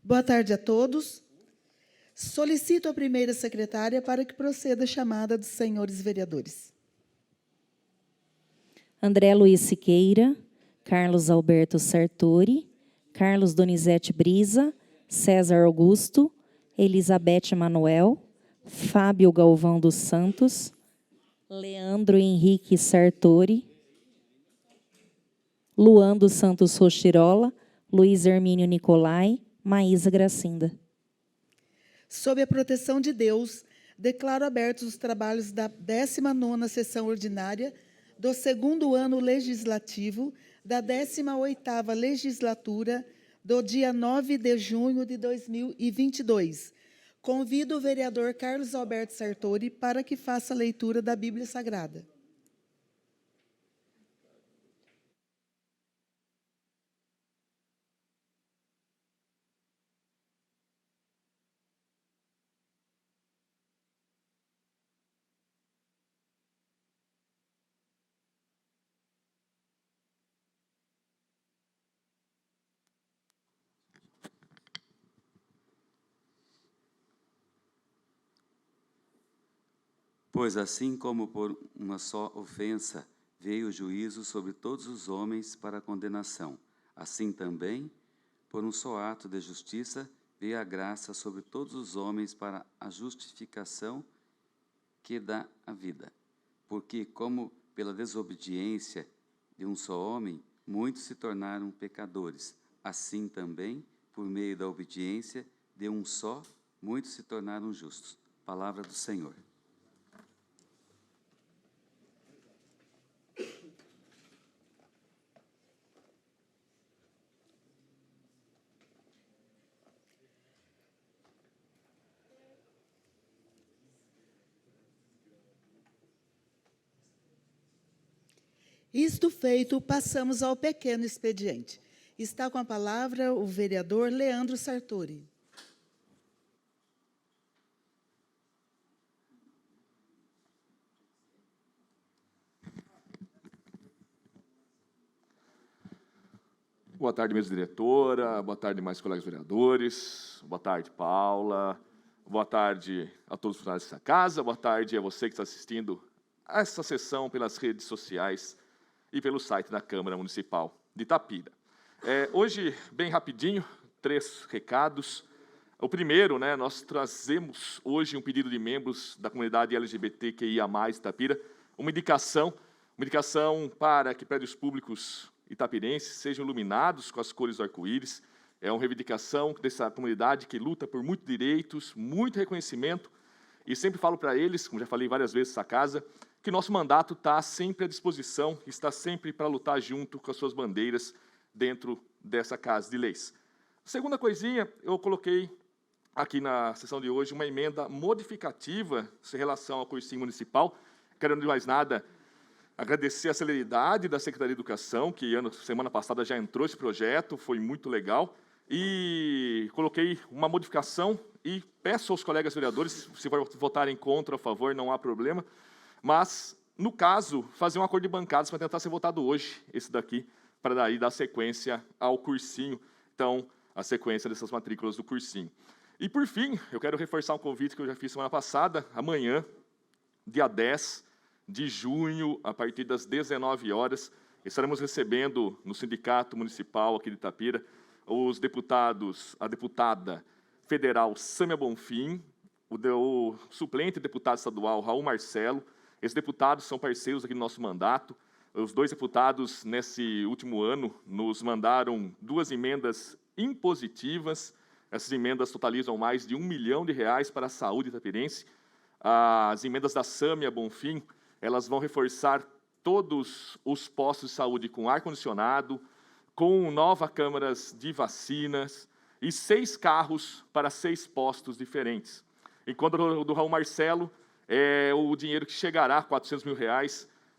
Boa tarde a todos. Solicito a primeira secretária para que proceda a chamada dos senhores vereadores. André Luiz Siqueira, Carlos Alberto Sartori, Carlos Donizete Brisa, César Augusto, Elizabeth Manuel, Fábio Galvão dos Santos, Leandro Henrique Sartori, Luan dos Santos Rochirola, Luiz Hermínio Nicolai, Maísa Gracinda. Sob a proteção de Deus, declaro abertos os trabalhos da 19ª sessão ordinária do 2º ano legislativo da 18ª legislatura do dia 9 de junho de 2022. Convido o vereador Carlos Alberto Sartori para que faça a leitura da Bíblia Sagrada. Pois assim como por uma só ofensa veio o juízo sobre todos os homens para a condenação, assim também, por um só ato de justiça, veio a graça sobre todos os homens para a justificação que dá a vida. Porque, como pela desobediência de um só homem, muitos se tornaram pecadores, assim também, por meio da obediência de um só, muitos se tornaram justos. Palavra do Senhor. Isto feito, passamos ao pequeno expediente. Está com a palavra o vereador Leandro Sartori. Boa tarde, mesa diretora. Boa tarde, mais colegas vereadores. Boa tarde, Paula. Boa tarde a todos os funcionários dessa casa. Boa tarde a você que está assistindo a essa sessão pelas redes sociais e pelo site da Câmara Municipal de Itapira. Hoje, bem rapidinho, 3 recados. O primeiro, nós trazemos hoje um pedido de membros da comunidade LGBTQIA+, Itapira, uma indicação para que prédios públicos itapirenses sejam iluminados com as cores do arco-íris. É uma reivindicação dessa comunidade que luta por muitos direitos, muito reconhecimento, e sempre falo para eles, como já falei várias vezes nessa casa, que nosso mandato está sempre à disposição, está sempre para lutar junto com as suas bandeiras dentro dessa casa de leis. Segunda coisinha, eu coloquei aqui na sessão de hoje uma emenda modificativa em relação ao cursinho municipal. Quero, antes de mais nada, agradecer a celeridade da Secretaria de Educação, que semana passada já entrou esse projeto, foi muito legal, e coloquei uma modificação e peço aos colegas vereadores, se votarem contra ou a favor, não há problema, mas, no caso, fazer um acordo de bancadas para tentar ser votado hoje, esse daqui, para daí dar sequência ao cursinho, então, a sequência dessas matrículas do cursinho. E, por fim, eu quero reforçar um convite que eu já fiz semana passada, amanhã, dia 10 de junho, a partir das 19 horas, estaremos recebendo no Sindicato Municipal aqui de Itapira os deputados, a deputada federal Sâmia Bonfim, o suplente deputado estadual Raul Marcelo. Esses deputados são parceiros aqui do nosso mandato. Os 2 deputados, nesse último ano, nos mandaram 2 emendas impositivas. Essas emendas totalizam mais de R$1 milhão para a saúde itapirense. As emendas da Sâmia Bonfim, elas vão reforçar todos os postos de saúde com ar-condicionado, com 9 câmaras de vacinas e 6 carros para 6 postos diferentes. Enquanto o do Raul Marcelo, o dinheiro que chegará, R$400 mil,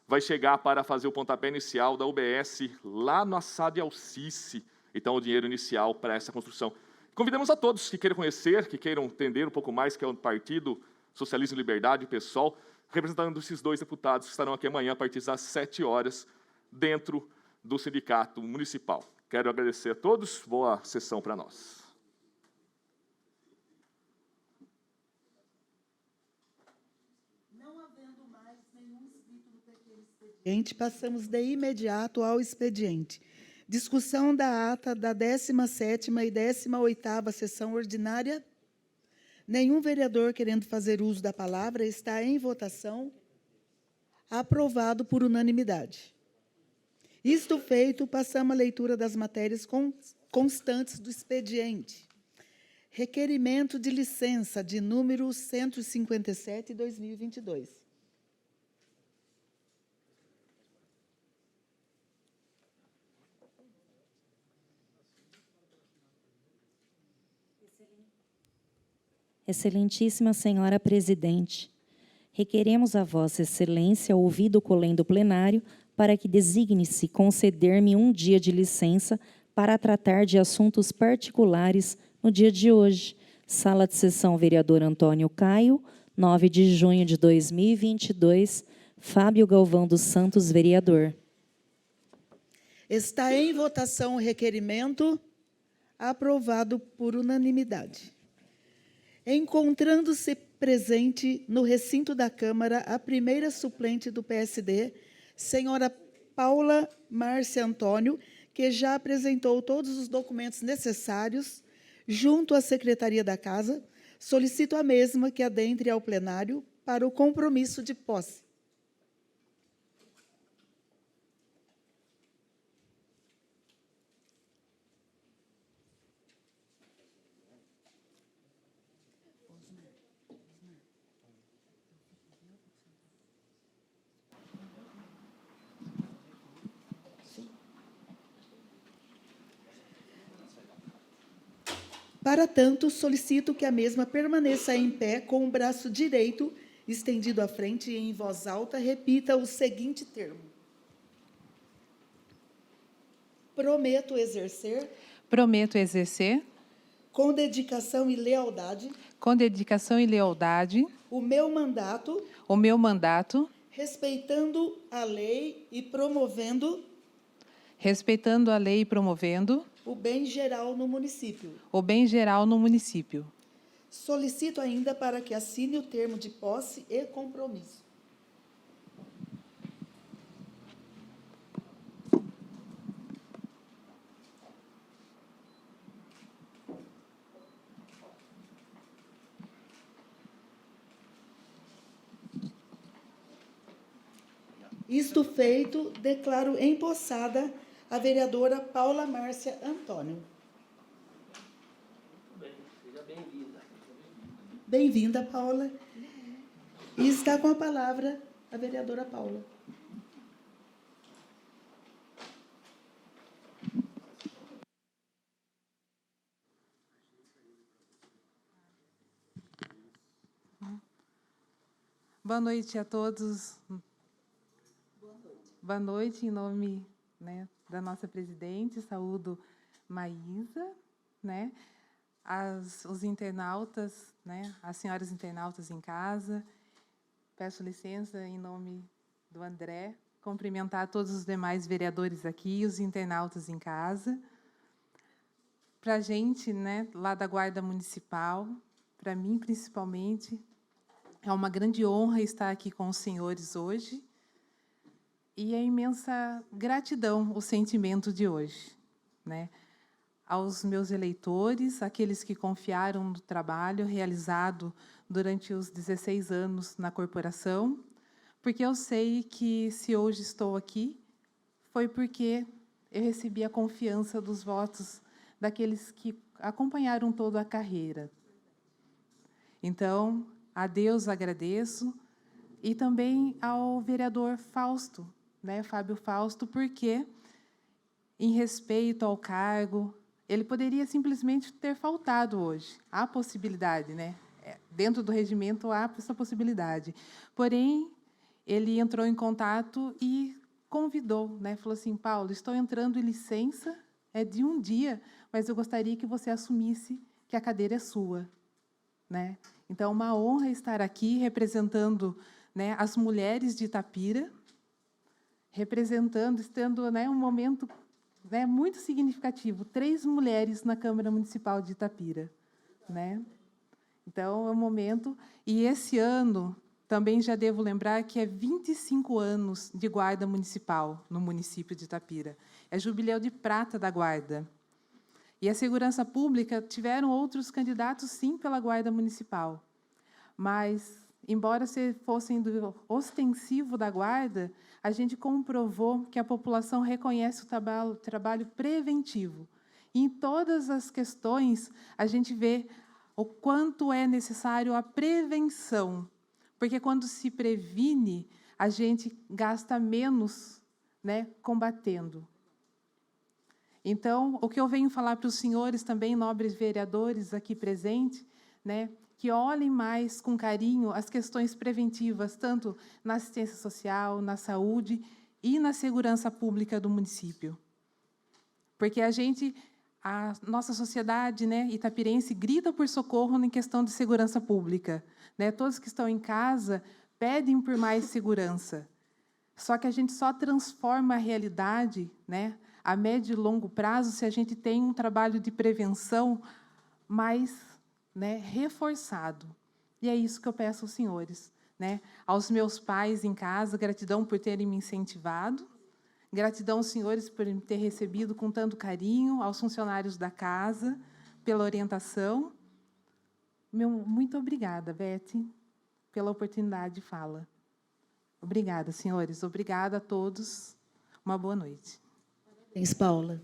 vai chegar para fazer o pontapé inicial da UBS lá na SAD Alcice. Então, o dinheiro inicial para essa construção. Convidamos a todos que queiram conhecer, que queiram entender um pouco mais, que é o Partido Socialismo e Liberdade, o PSOL, representando esses 2 deputados que estarão aqui amanhã a partir das 7 horas, dentro do Sindicato Municipal. Quero agradecer a todos, boa sessão para nós. seguinte, passamos de imediato ao expediente. Discussão da ata da 17ª e 18ª sessão ordinária. Nenhum vereador querendo fazer uso da palavra. Está em votação. Aprovado por unanimidade. Isto feito, passamos à leitura das matérias constantes do expediente. Requerimento de licença de número 157, 2022. Excelentíssima Senhora Presidente, requeremos a Vossa Excelência ouvir do colendo plenário para que designe-se conceder-me um dia de licença para tratar de assuntos particulares no dia de hoje. Sala de sessão, vereador Antônio Caio, 9 de junho de 2022, Fábio Galvão dos Santos, vereador. Está em votação o requerimento, aprovado por unanimidade. Encontrando-se presente no recinto da Câmara a primeira suplente do PSD, senhora Paula Márcia Antônio, que já apresentou todos os documentos necessários junto à Secretaria da Casa, solicito a mesma que adentre ao plenário para o compromisso de posse. Para tanto, solicito que a mesma permaneça em pé com o braço direito estendido à frente e, em voz alta, repita o seguinte termo. Prometo exercer, com dedicação e lealdade, o meu mandato, respeitando a lei e promovendo o bem geral no município. Solicito ainda para que assine o termo de posse e compromisso. Isto feito, declaro empossada a vereadora Paula Márcia Antônio. Seja bem-vinda. Bem-vinda, Paula. E está com a palavra a vereadora Paula. Boa noite a todos. Boa noite, em nome, da nossa presidente, saúdo Maísa, os internautas, as senhoras internautas em casa. Peço licença, em nome do André, cumprimentar todos os demais vereadores aqui, os internautas em casa. Para a gente, lá da Guarda Municipal, para mim, principalmente, é uma grande honra estar aqui com os senhores hoje. E é imensa gratidão o sentimento de hoje, aos meus eleitores, aqueles que confiaram no trabalho realizado durante os 16 anos na corporação, porque eu sei que, se hoje estou aqui, foi porque eu recebi a confiança dos votos daqueles que acompanharam toda a carreira. Então, a Deus agradeço, e também ao vereador Fausto, Fábio Fausto, porque, em respeito ao cargo, ele poderia simplesmente ter faltado hoje. Há possibilidade, dentro do regimento há essa possibilidade. Porém, ele entrou em contato e convidou, falou assim: Paulo, estou entrando em licença, é de um dia, mas eu gostaria que você assumisse que a cadeira é sua. Então, é uma honra estar aqui representando as mulheres de Itapira, estando um momento muito significativo, 3 mulheres na Câmara Municipal de Itapira. Então, é um momento. E esse ano, também já devo lembrar que é 25 anos de guarda municipal no município de Itapira. É jubileu de prata da guarda. E a segurança pública tiveram outros candidatos, sim, pela guarda municipal. Mas, embora fossem do ostensivo da guarda, a gente comprovou que a população reconhece o trabalho preventivo. E em todas as questões, a gente vê o quanto é necessário a prevenção. Porque, quando se previne, a gente gasta menos, né, combatendo. Então, o que eu venho falar para os senhores também, nobres vereadores aqui presentes, né, que olhem mais com carinho as questões preventivas, tanto na assistência social, na saúde e na segurança pública do município. Porque a nossa sociedade, né, itapirense grita por socorro em questão de segurança pública. Né? Todos que estão em casa pedem por mais segurança. Só que a gente só transforma a realidade, né, a médio e longo prazo, se a gente tem um trabalho de prevenção mais, né, reforçado. E é isso que eu peço aos senhores. Né? Aos meus pais em casa, gratidão por terem me incentivado, gratidão aos senhores por me ter recebido com tanto carinho, aos funcionários da casa, pela orientação. Muito obrigada, Beth, pela oportunidade de fala. Obrigada, senhores. Obrigada a todos. Uma boa noite. Parabéns, Paula.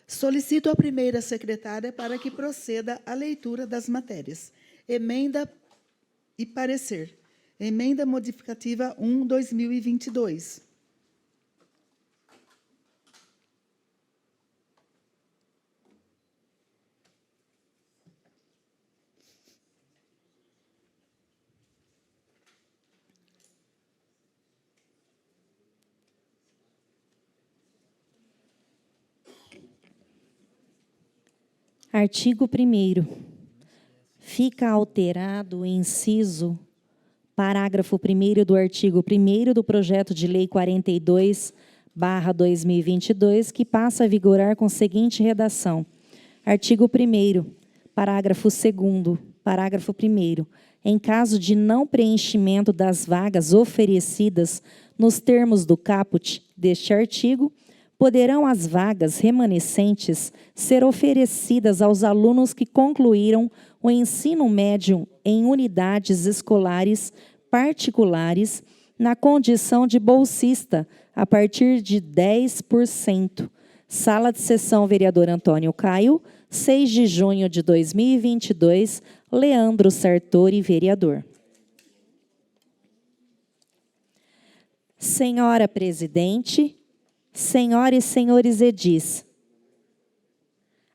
Solicito a primeira secretária para que proceda à leitura das matérias. Emenda e parecer. Emenda modificativa 1/2022. Artigo 1º. Fica alterado o inciso, parágrafo 1º do artigo 1º do projeto de lei 42/2022, que passa a vigorar com a seguinte redação. Artigo 1º, parágrafo 2º, parágrafo 1º. Em caso de não preenchimento das vagas oferecidas nos termos do caput deste artigo, poderão as vagas remanescentes ser oferecidas aos alunos que concluíram o ensino médio em unidades escolares particulares na condição de bolsista, a partir de 10%. Sala de sessão, vereador Antônio Caio, 6 de junho de 2022, Leandro Sartori, vereador. Senhora presidente, senhoras e senhores edis,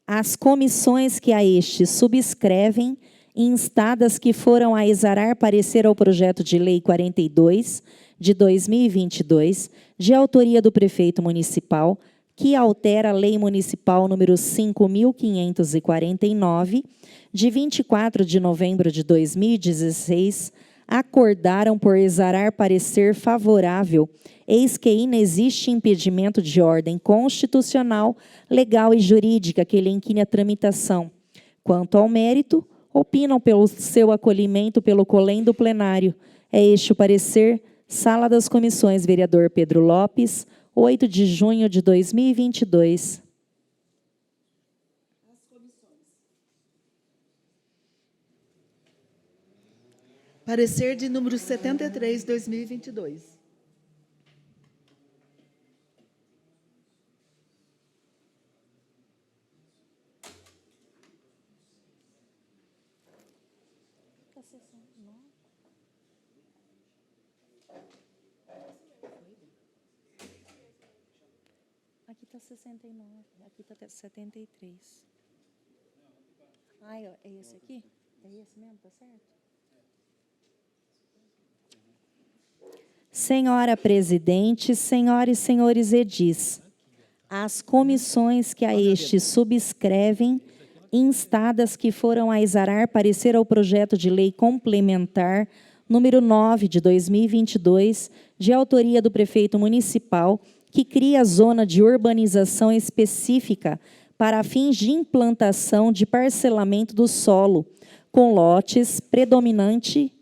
as comissões que a este subscrevem, instadas que foram a exarar parecer ao projeto de lei 42, de 2022, de autoria do prefeito municipal, que altera a lei municipal número 5.549, de 24 de novembro de 2016, acordaram por exarar parecer favorável, eis que inexiste impedimento de ordem constitucional, legal e jurídica que lhe inquine a tramitação. Quanto ao mérito, opinam pelo seu acolhimento pelo colendo plenário. É este o parecer. Sala das Comissões, vereador Pedro Lopes, 8 de junho de 2022. Parecer de número 73, 2022. Aqui está 69, aqui está 73. Ah, é esse aqui? É esse mesmo, tá certo? Senhora presidente, senhoras e senhores edis, as comissões que a este subscrevem, instadas que foram a exarar parecer ao projeto de lei complementar número 9 de 2022, de autoria do prefeito municipal, que cria zona de urbanização específica para fins de implantação de parcelamento do solo, com lotes predominante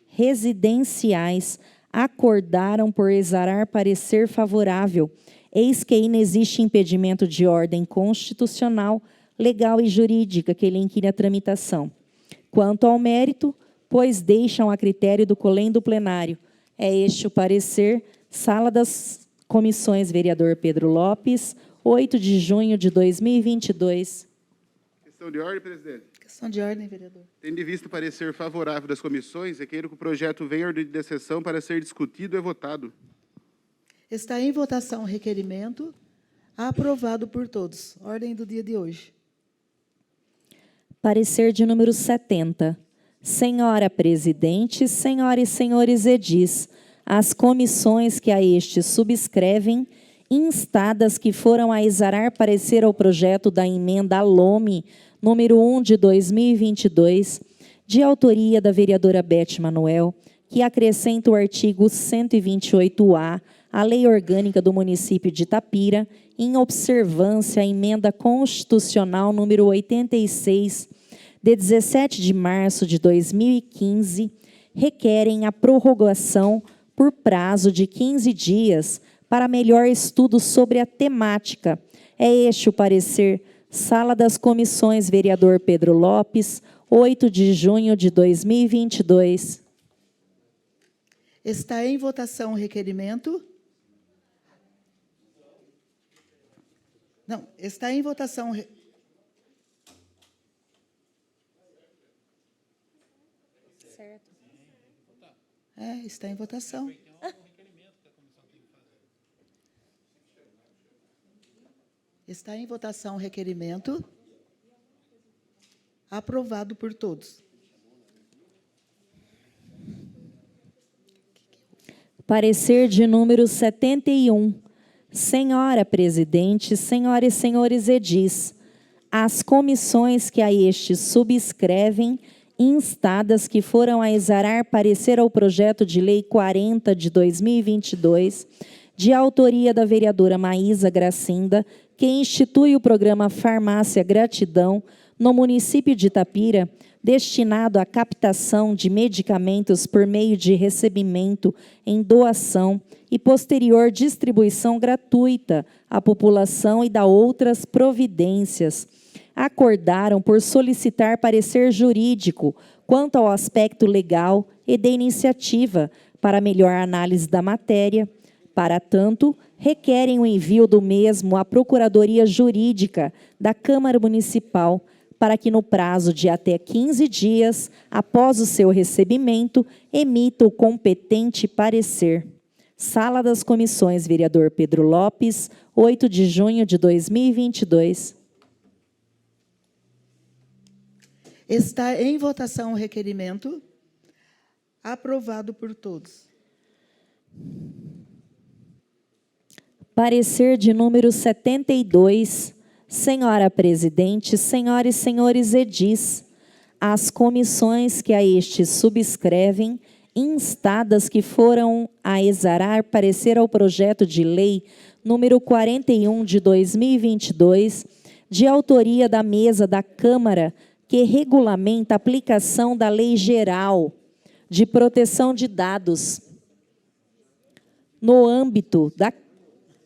residenciais, acordaram por exarar parecer favorável, eis que inexiste impedimento de ordem constitucional, legal e jurídica que lhe inquire a tramitação. Quanto ao mérito, pois deixam a critério do colendo plenário. É este o parecer. Sala das Comissões, vereador Pedro Lopes, 8 de junho de 2022. Questão de ordem, presidente. Questão de ordem, vereador. Tendo em vista o parecer favorável das comissões, requeiro que o projeto venha à ordem de sessão para ser discutido e votado. Está em votação o requerimento, aprovado por todos. Ordem do dia de hoje. Parecer de número 70. Senhora Presidente, senhoras e senhores edis, as comissões que a este subscrevem, instadas que foram a exarar parecer ao projeto da emenda LOME, número 1 de 2022, de autoria da vereadora Beth Manuel, que acrescenta o artigo 128A à Lei Orgânica do Município de Itapira, em observância à emenda constitucional número 86, de 17 de março de 2015, requerem a prorrogação por prazo de 15 dias para melhor estudo sobre a temática. É este o parecer. Sala das Comissões, vereador Pedro Lopes, 8 de junho de 2022. Está em votação o requerimento. Não, está em votação. Está em votação. Está em votação o requerimento, aprovado por todos. Parecer de número 71. Senhora Presidente, senhoras e senhores edis, as comissões que a este subscrevem, instadas que foram a exarar parecer ao projeto de lei 40 de 2022, de autoria da vereadora Maísa Gracinda, que institui o programa Farmácia Gratidão no município de Itapira, destinado à captação de medicamentos por meio de recebimento em doação e posterior distribuição gratuita à população e da outras providências, acordaram por solicitar parecer jurídico quanto ao aspecto legal e de iniciativa para melhor análise da matéria. Para tanto, requerem o envio do mesmo à Procuradoria Jurídica da Câmara Municipal, para que, no prazo de até 15 dias, após o seu recebimento, emita o competente parecer. Sala das Comissões, vereador Pedro Lopes, 8 de junho de 2022. Está em votação o requerimento, aprovado por todos. Parecer de número 72. Senhora Presidente, senhoras e senhores edis, as comissões que a este subscrevem, instadas que foram a exarar parecer ao projeto de lei número 41 de 2022, de autoria da mesa da Câmara, que regulamenta a aplicação da Lei Geral de Proteção de Dados no âmbito da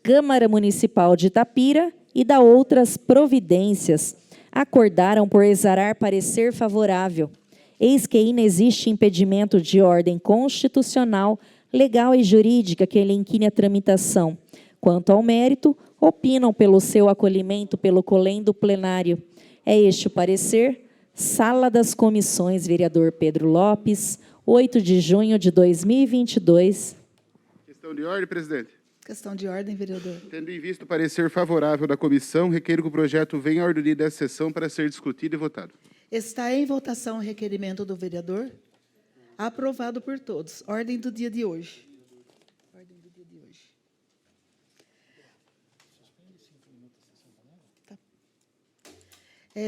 Câmara Municipal de Itapira e da outras providências, acordaram por exarar parecer favorável. Eis que inexiste impedimento de ordem constitucional, legal e jurídica que lhe inquine a tramitação. Quanto ao mérito, opinam pelo seu acolhimento pelo colendo plenário. É este o parecer. Sala das Comissões, vereador Pedro Lopes, 8 de junho de 2022. Questão de ordem, presidente. Questão de ordem, vereador. Tendo em vista o parecer favorável da comissão, requeiro que o projeto venha à ordem dessa sessão para ser discutido e votado. Está em votação o requerimento do vereador, aprovado por todos. Ordem do dia de hoje. Ordem do dia de hoje. Tá.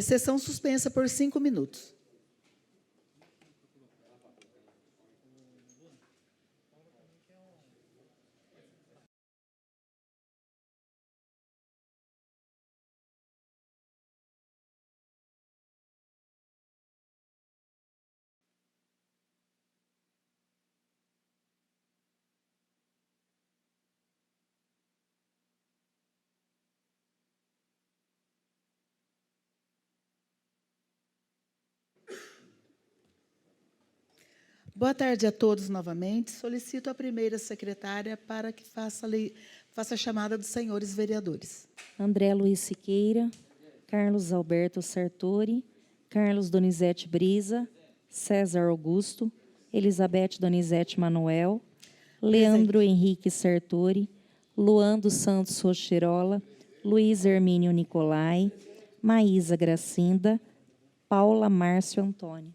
Sessão suspensa por 5 minutos. Boa tarde a todos novamente. Solicito a primeira secretária para que faça a chamada dos senhores vereadores. André Luiz Siqueira, Carlos Alberto Sartori, Carlos Donizete Brisa, César Augusto, Elizabeth Donizete Manuel, Leandro Henrique Sartori, Luan dos Santos Rocherola, Luiz Hermínio Nicolai, Maísa Gracinda, Paula Márcio Antônio.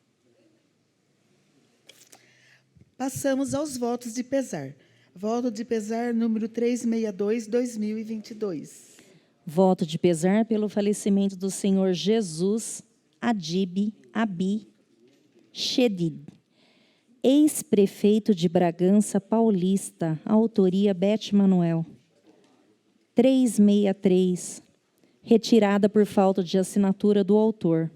Passamos aos votos de pesar. Voto de pesar número 362/2022. Voto de pesar pelo falecimento do senhor Jesus Adib Abi Shedid, ex-prefeito de Bragança Paulista, autoria Beth Manuel. 363, retirada por falta de assinatura do autor.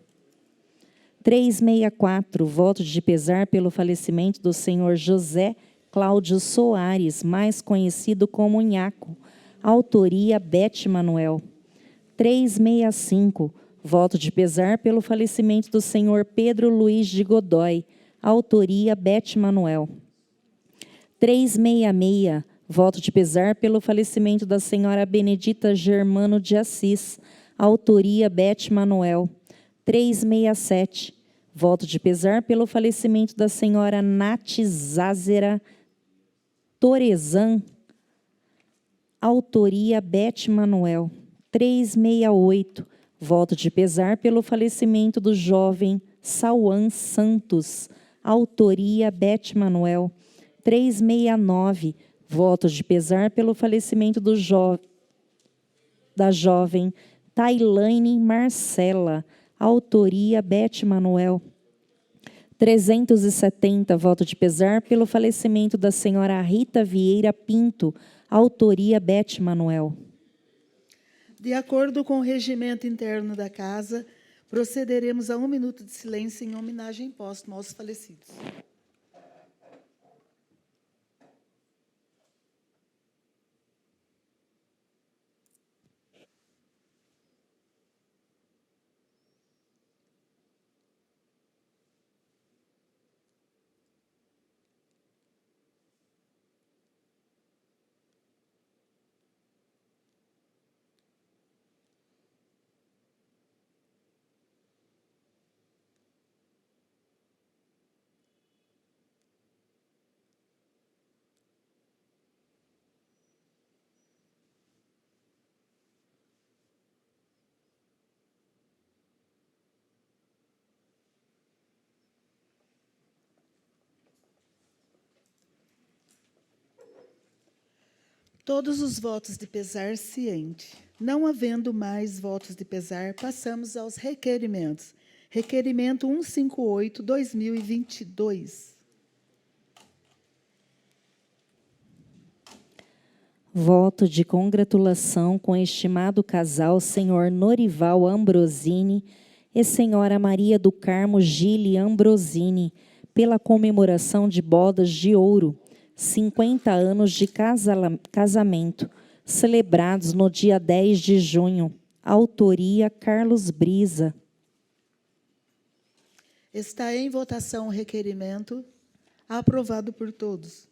364, voto de pesar pelo falecimento do senhor José Cláudio Soares, mais conhecido como Nhaco, autoria Beth Manuel. 365, voto de pesar pelo falecimento do senhor Pedro Luiz de Godoy, autoria Beth Manuel. 366, voto de pesar pelo falecimento da senhora Benedita Germano de Assis, autoria Beth Manuel. 367, voto de pesar pelo falecimento da senhora Nath Zázera Torezan, autoria Beth Manuel. 368, voto de pesar pelo falecimento do jovem Sauan Santos, autoria Beth Manuel. 369, voto de pesar pelo falecimento da jovem Tailane Marcela, autoria Beth Manuel. 370, voto de pesar pelo falecimento da senhora Rita Vieira Pinto, autoria Beth Manuel. De acordo com o regimento interno da Casa, procederemos a 1 minuto de silêncio em homenagem póstuma aos falecidos. Todos os votos de pesar ciente. Não havendo mais votos de pesar, passamos aos requerimentos. Requerimento 158/2022. Voto de congratulação com o estimado casal senhor Norival Ambrosini e senhora Maria do Carmo Gili Ambrosini, pela comemoração de bodas de ouro, 50 anos de casamento, celebrados no dia 10 de junho. Autoria Carlos Brisa. Está em votação o requerimento, aprovado por todos.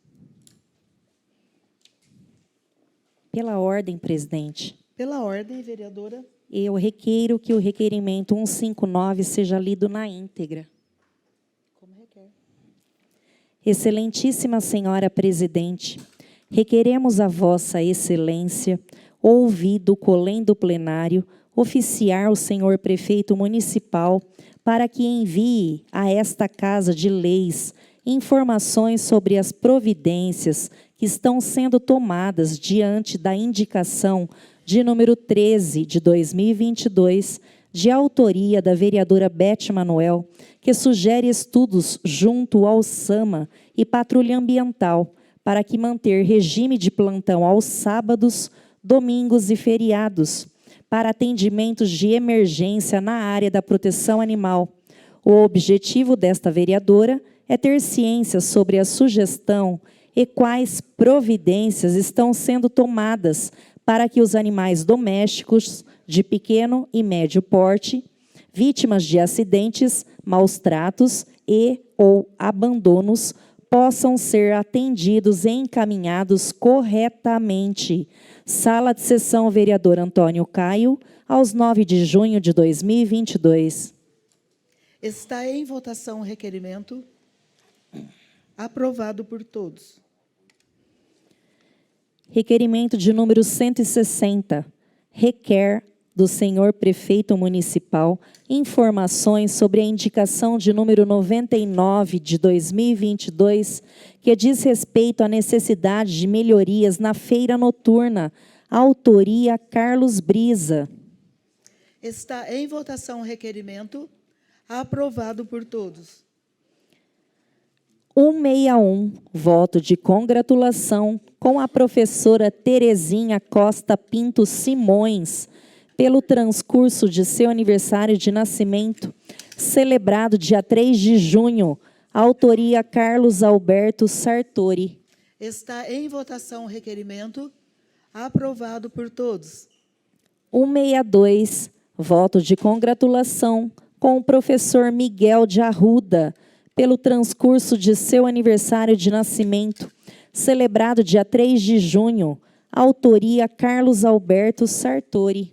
Pela ordem, presidente. Pela ordem, vereadora. Eu requeiro que o requerimento 159 seja lido na íntegra. Como requer. Excelentíssima senhora presidente, requeremos a vossa excelência, ouvido o colém do plenário, oficiar o senhor prefeito municipal para que envie a esta Casa de Leis informações sobre as providências que estão sendo tomadas diante da indicação de número 13 de 2022, de autoria da vereadora Beth Manuel, que sugere estudos junto ao SAMA e Patrulha Ambiental para que manter regime de plantão aos sábados, domingos e feriados, para atendimentos de emergência na área da proteção animal. O objetivo desta vereadora é ter ciência sobre a sugestão e quais providências estão sendo tomadas para que os animais domésticos de pequeno e médio porte vítimas de acidentes, maus tratos e ou abandonos possam ser atendidos e encaminhados corretamente. Sala de sessão, vereador Antônio Caio, aos 9 de junho de 2022. Está em votação o requerimento. Aprovado por todos. Requerimento de número 160. Requer do senhor prefeito municipal informações sobre a indicação de número 99 de 2022, que diz respeito à necessidade de melhorias na feira noturna. Autoria Carlos Brisa. Está em votação o requerimento. Aprovado por todos. 161, voto de congratulação com a professora Terezinha Costa Pinto Simões, pelo transcurso de seu aniversário de nascimento, celebrado dia 3 de junho, autoria Carlos Alberto Sartori. Está em votação o requerimento. Aprovado por todos. 162, voto de congratulação com o professor Miguel de Arruda, pelo transcurso de seu aniversário de nascimento, celebrado dia 3 de junho, autoria Carlos Alberto Sartori.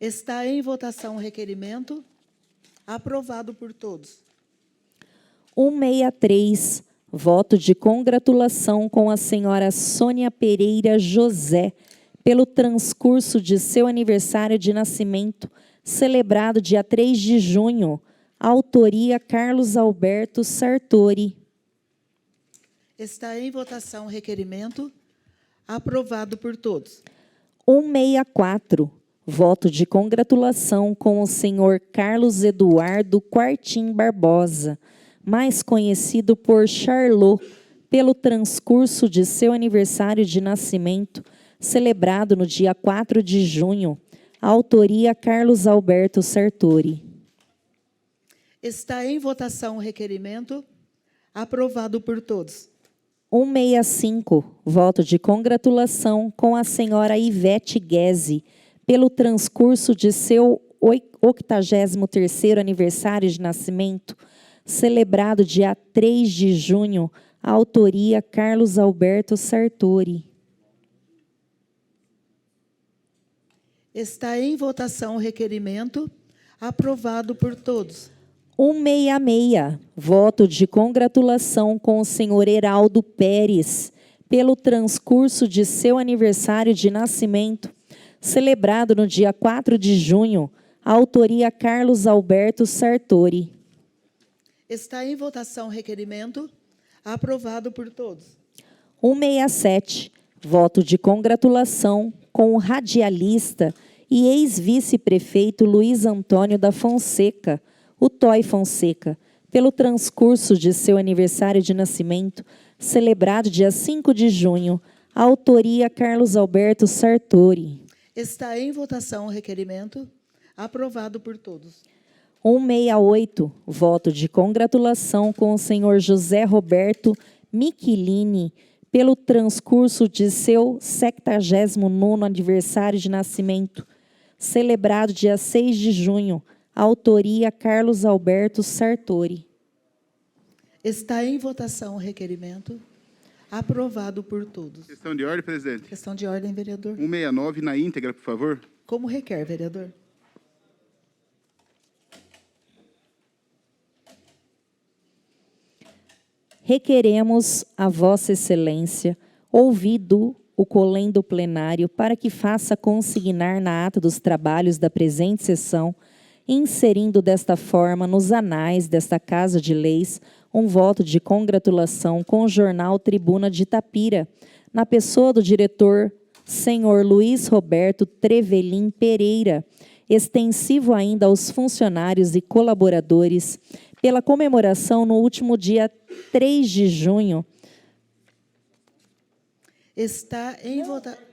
Está em votação o requerimento. Aprovado por todos. 163, voto de congratulação com a senhora Sônia Pereira José, pelo transcurso de seu aniversário de nascimento, celebrado dia 3 de junho, autoria Carlos Alberto Sartori. Está em votação o requerimento. Aprovado por todos. 164, voto de congratulação com o senhor Carlos Eduardo Quartim Barbosa, mais conhecido por Charlot, pelo transcurso de seu aniversário de nascimento, celebrado no dia 4 de junho, autoria Carlos Alberto Sartori. Está em votação o requerimento. Aprovado por todos. 165, voto de congratulação com a senhora Ivete Guese, pelo transcurso de seu 83º aniversário de nascimento, celebrado dia 3 de junho, autoria Carlos Alberto Sartori. Está em votação o requerimento. Aprovado por todos. 166, voto de congratulação com o senhor Heraldo Pérez, pelo transcurso de seu aniversário de nascimento, celebrado no dia 4 de junho, autoria Carlos Alberto Sartori. Está em votação o requerimento. Aprovado por todos. 167, voto de congratulação com o radialista e ex-vice-prefeito Luiz Antônio da Fonseca, o Toy Fonseca, pelo transcurso de seu aniversário de nascimento, celebrado dia 5 de junho, autoria Carlos Alberto Sartori. Está em votação o requerimento. Aprovado por todos. 168, voto de congratulação com o senhor José Roberto Michelini, pelo transcurso de seu 79º aniversário de nascimento, celebrado dia 6 de junho, autoria Carlos Alberto Sartori. Está em votação o requerimento. Aprovado por todos. Questão de ordem, presidente. Questão de ordem, vereador. 169 na íntegra, por favor. Como requer, vereador? Requeremos a Vossa Excelência, ouvido o colendo plenário, para que faça consignar na ata dos trabalhos da presente sessão, inserindo desta forma nos anais desta Casa de Leis, um voto de congratulação com o jornal Tribuna de Itapira, na pessoa do diretor senhor Luiz Roberto Trevelin Pereira, extensivo ainda aos funcionários e colaboradores, pela comemoração no último dia 3 de junho. Está em votação.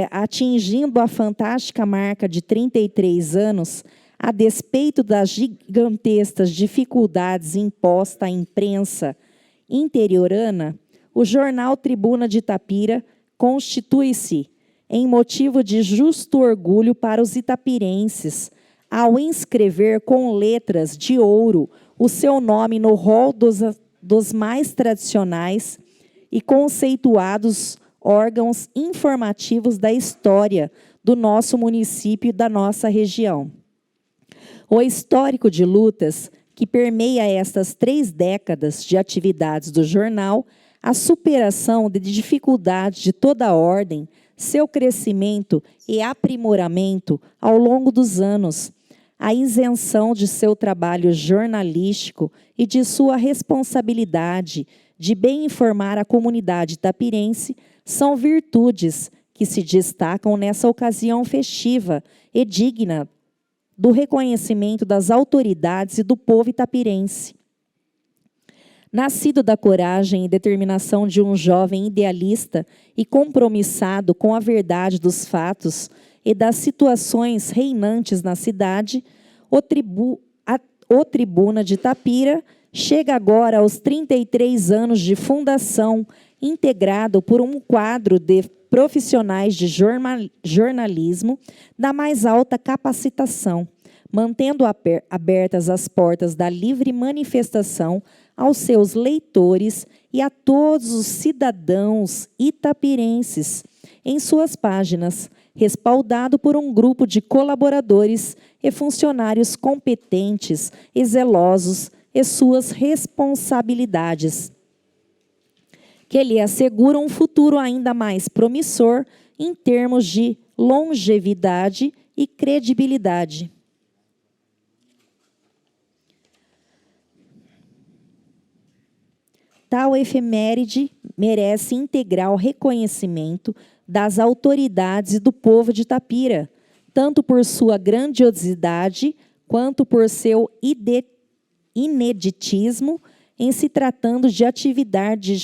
Atingindo a fantástica marca de 33 anos, a despeito das gigantescas dificuldades impostas à imprensa interiorana, o jornal Tribuna de Itapira constitui-se em motivo de justo orgulho para os itapirenses, ao inscrever com letras de ouro o seu nome no rol dos mais tradicionais e conceituados órgãos informativos da história do nosso município e da nossa região. O histórico de lutas que permeia estas 3 décadas de atividades do jornal, a superação de dificuldades de toda ordem, seu crescimento e aprimoramento ao longo dos anos, a isenção de seu trabalho jornalístico e de sua responsabilidade de bem informar a comunidade itapirense são virtudes que se destacam nessa ocasião festiva e digna do reconhecimento das autoridades e do povo itapirense. Nascido da coragem e determinação de um jovem idealista e compromissado com a verdade dos fatos e das situações reinantes na cidade, o Tribuna de Itapira chega agora aos 33 anos de fundação, integrado por um quadro de profissionais de jornalismo da mais alta capacitação, mantendo abertas as portas da livre manifestação aos seus leitores e a todos os cidadãos itapirenses em suas páginas, respaldado por um grupo de colaboradores e funcionários competentes e zelosos e suas responsabilidades, que lhe asseguram um futuro ainda mais promissor em termos de longevidade e credibilidade. Tal efeméride merece integral reconhecimento das autoridades e do povo de Itapira, tanto por sua grandiosidade quanto por seu ineditismo em se tratando de atividade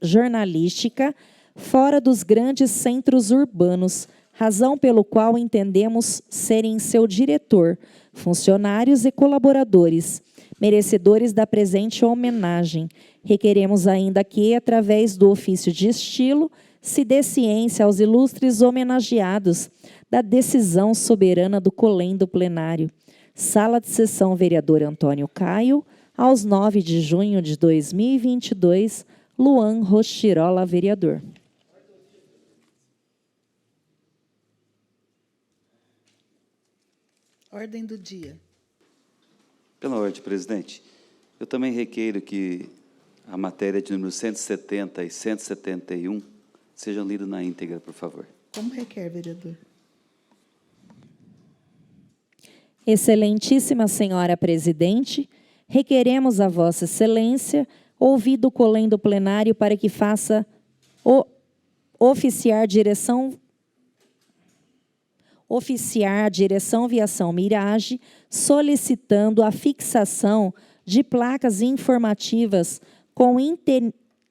jornalística fora dos grandes centros urbanos, razão pelo qual entendemos serem seu diretor, funcionários e colaboradores, merecedores da presente homenagem. Requeremos ainda que, através do ofício de estilo, se dê ciência aos ilustres homenageados da decisão soberana do colendo plenário. Sala de sessão, vereador Antônio Caio, aos 9 de junho de 2022, Luan Rochirola, vereador. Ordem do dia. Pela ordem, presidente, eu também requeiro que a matéria de número 170 e 171 sejam lidas na íntegra, por favor. Como requer, vereador? Excelentíssima senhora presidente, requeremos a vossa excelência, ouvido o colendo plenário para que faça oficiar a direção Viação Mirage, solicitando a fixação de placas informativas com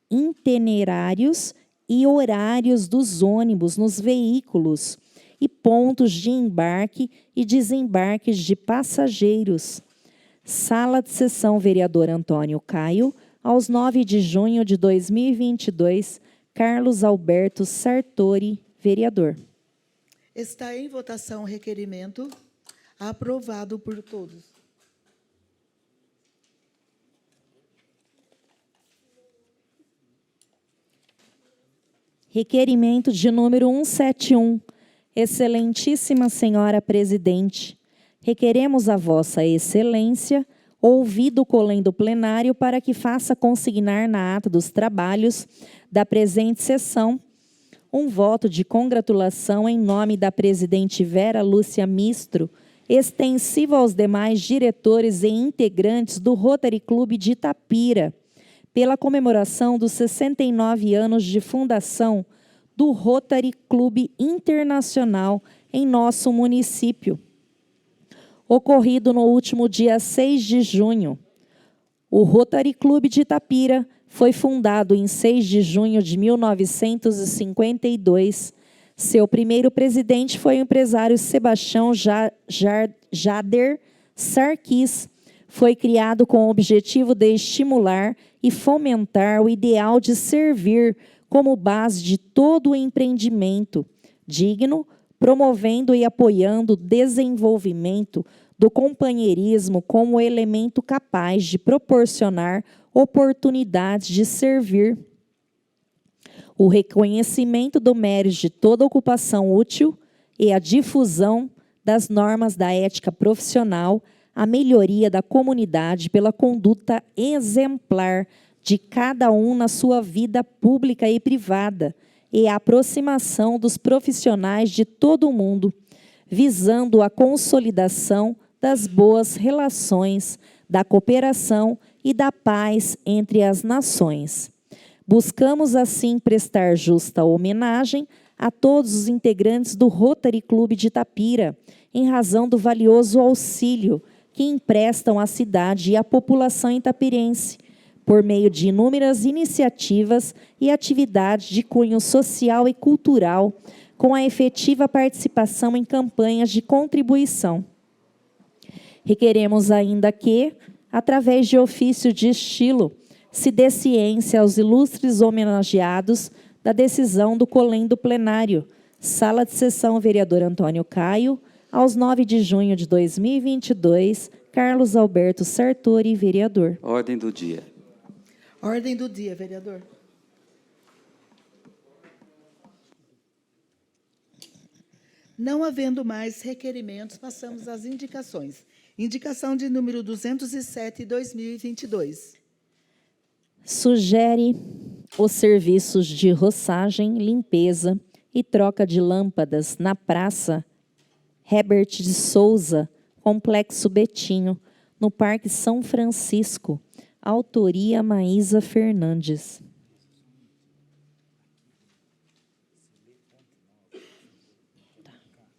itinerários e horários dos ônibus nos veículos e pontos de embarque e desembarque de passageiros. Sala de sessão, vereador Antônio Caio, aos 9 de junho de 2022, Carlos Alberto Sartori, vereador. Está em votação o requerimento, aprovado por todos. Requerimento de número 171. Excelentíssima senhora presidente, requeremos a vossa excelência, ouvido o colendo plenário, para que faça consignar na ata dos trabalhos da presente sessão um voto de congratulação em nome da presidente Vera Lúcia Mistro, extensivo aos demais diretores e integrantes do Rotary Clube de Itapira, pela comemoração dos 69 anos de fundação do Rotary Clube Internacional em nosso município, ocorrido no último dia 6 de junho. O Rotary Clube de Itapira foi fundado em 6 de junho de 1952. Seu primeiro presidente foi o empresário Sebastião Jader Sarkis, foi criado com o objetivo de estimular e fomentar o ideal de servir como base de todo o empreendimento digno, promovendo e apoiando o desenvolvimento do companheirismo como elemento capaz de proporcionar oportunidades de servir. O reconhecimento do mérito de toda ocupação útil e a difusão das normas da ética profissional, a melhoria da comunidade pela conduta exemplar de cada um na sua vida pública e privada, e a aproximação dos profissionais de todo o mundo, visando a consolidação das boas relações, da cooperação e da paz entre as nações. Buscamos, assim, prestar justa homenagem a todos os integrantes do Rotary Clube de Itapira, em razão do valioso auxílio que emprestam à cidade e à população itapirense, por meio de inúmeras iniciativas e atividades de cunho social e cultural, com a efetiva participação em campanhas de contribuição. Requeremos ainda que, através de ofício de estilo, se dê ciência aos ilustres homenageados da decisão do Colém do Plenário, Sala de Sessão Vereador Antônio Caio, aos 9 de junho de 2022, Carlos Alberto Sartori, vereador. Ordem do dia. Ordem do dia, vereador. Não havendo mais requerimentos, passamos às indicações. Indicação de número 207, 2022. Sugere os serviços de roçagem, limpeza e troca de lâmpadas na Praça Herbert de Souza, Complexo Betinho, no Parque São Francisco. Autoria Maísa Fernandes.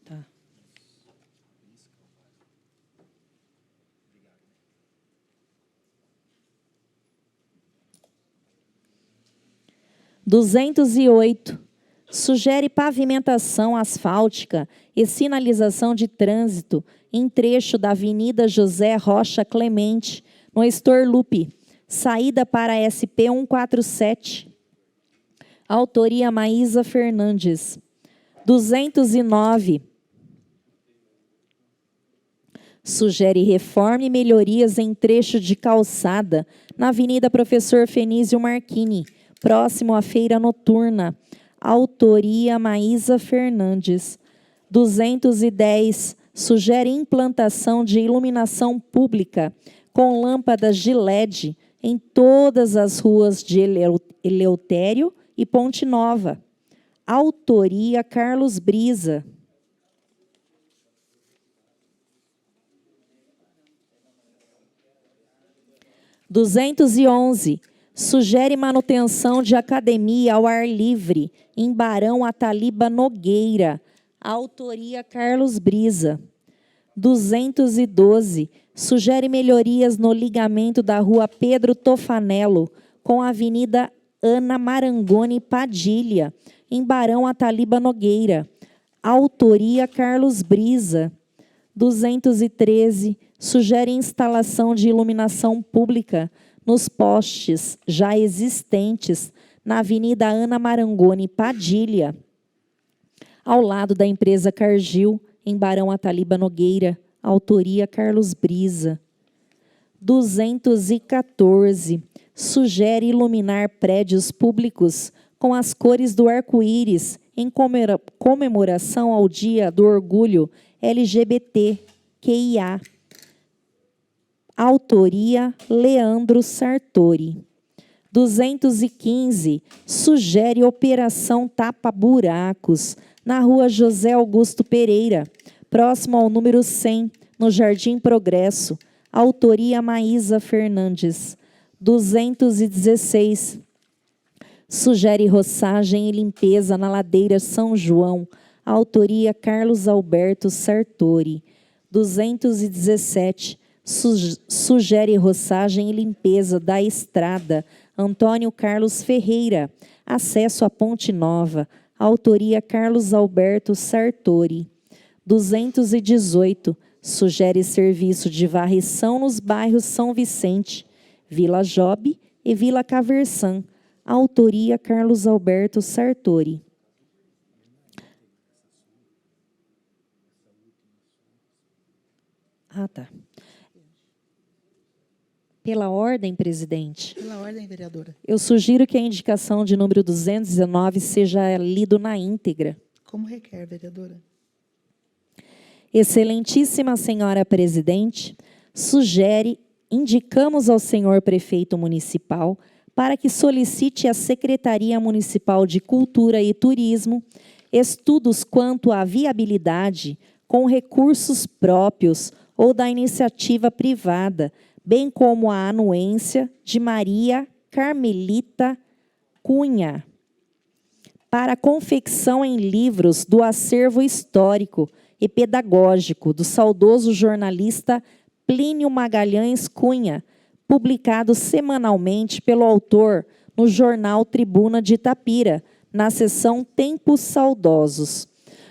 Tá. 208. Sugere pavimentação asfáltica e sinalização de trânsito em trecho da Avenida José Rocha Clemente, no Estorlupe, saída para SP 147. Autoria Maísa Fernandes. 209. Sugere reforma e melhorias em trecho de calçada na Avenida Professor Fenísio Marchini, próximo à feira noturna. Autoria Maísa Fernandes. 210. Sugere implantação de iluminação pública com lâmpadas de LED em todas as ruas de Eleutério e Ponte Nova. Autoria Carlos Brisa. 211. Sugere manutenção de academia ao ar livre em Barão Ataliba Nogueira. Autoria Carlos Brisa. 212. Sugere melhorias no ligamento da rua Pedro Tofanello com a Avenida Ana Marangoni Padilha, em Barão Ataliba Nogueira. Autoria Carlos Brisa. 213. Sugere instalação de iluminação pública nos postes já existentes na Avenida Ana Marangoni Padilha, ao lado da empresa Cargill, em Barão Ataliba Nogueira. Autoria Carlos Brisa. 214. Sugere iluminar prédios públicos com as cores do arco-íris em comemoração ao Dia do Orgulho LGBTQIA. Autoria Leandro Sartori. 215. Sugere operação tapa-buracos na rua José Augusto Pereira, próximo ao número 100, no Jardim Progresso. Autoria Maísa Fernandes. 216. Sugere roçagem e limpeza na ladeira São João. Autoria Carlos Alberto Sartori. 217. Sugere roçagem e limpeza da estrada Antônio Carlos Ferreira, acesso à Ponte Nova. Autoria Carlos Alberto Sartori. 218. Sugere serviço de varrição nos bairros São Vicente, Vila Jobe e Vila Caversan. Autoria Carlos Alberto Sartori. Tá. Pela ordem, presidente, Pela ordem, vereadora. eu sugiro que a indicação de número 219 seja lido na íntegra. Como requer, vereadora. Excelentíssima senhora presidente, indicamos ao senhor prefeito municipal para que solicite à Secretaria Municipal de Cultura e Turismo estudos quanto à viabilidade com recursos próprios ou da iniciativa privada, bem como a anuência de Maria Carmelita Cunha para a confecção em livros do acervo histórico e pedagógico do saudoso jornalista Plínio Magalhães Cunha, publicado semanalmente pelo autor no jornal Tribuna de Itapira, na seção Tempos Saudosos.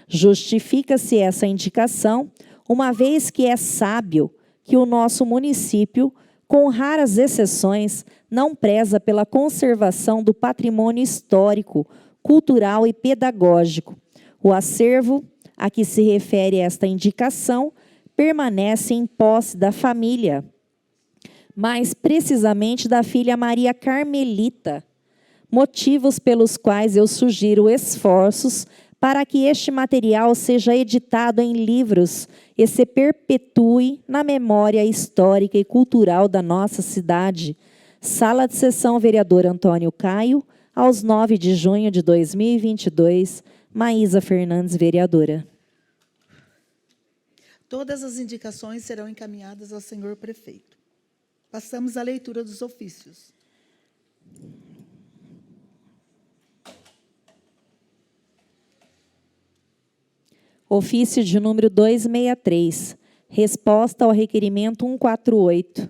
Justifica-se essa indicação, uma vez que é sábio que o nosso município, com raras exceções, não preza pela conservação do patrimônio histórico, cultural e pedagógico. O acervo a que se refere esta indicação permanece em posse da família, mais precisamente da filha Maria Carmelita, motivos pelos quais eu sugiro esforços para que este material seja editado em livros e se perpetue na memória histórica e cultural da nossa cidade. Sala de sessão, vereador Antônio Caio, aos 9 de junho de 2022, Maísa Fernandes, vereadora. Todas as indicações serão encaminhadas ao senhor prefeito. Passamos à leitura dos ofícios. Ofício de número 263, resposta ao requerimento 148.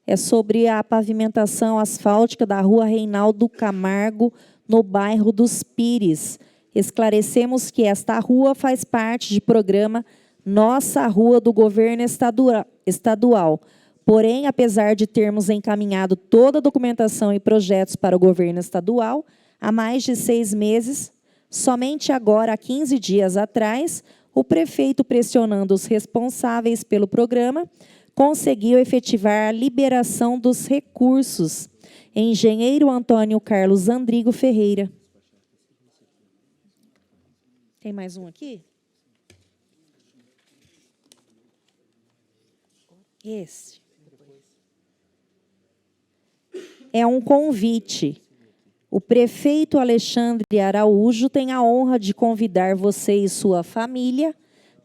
É sobre a pavimentação asfáltica da rua Reinaldo Camargo, no bairro dos Pires. Esclarecemos que esta rua faz parte de programa Nossa Rua do Governo Estadual. Porém, apesar de termos encaminhado toda a documentação e projetos para o governo estadual, há mais de 6 meses, somente agora, há 15 dias atrás, o prefeito, pressionando os responsáveis pelo programa, conseguiu efetivar a liberação dos recursos. Engenheiro Antônio Carlos Andrigo Ferreira. Tem mais um aqui? Esse. É um convite. O prefeito Alexandre Araújo tem a honra de convidar você e sua família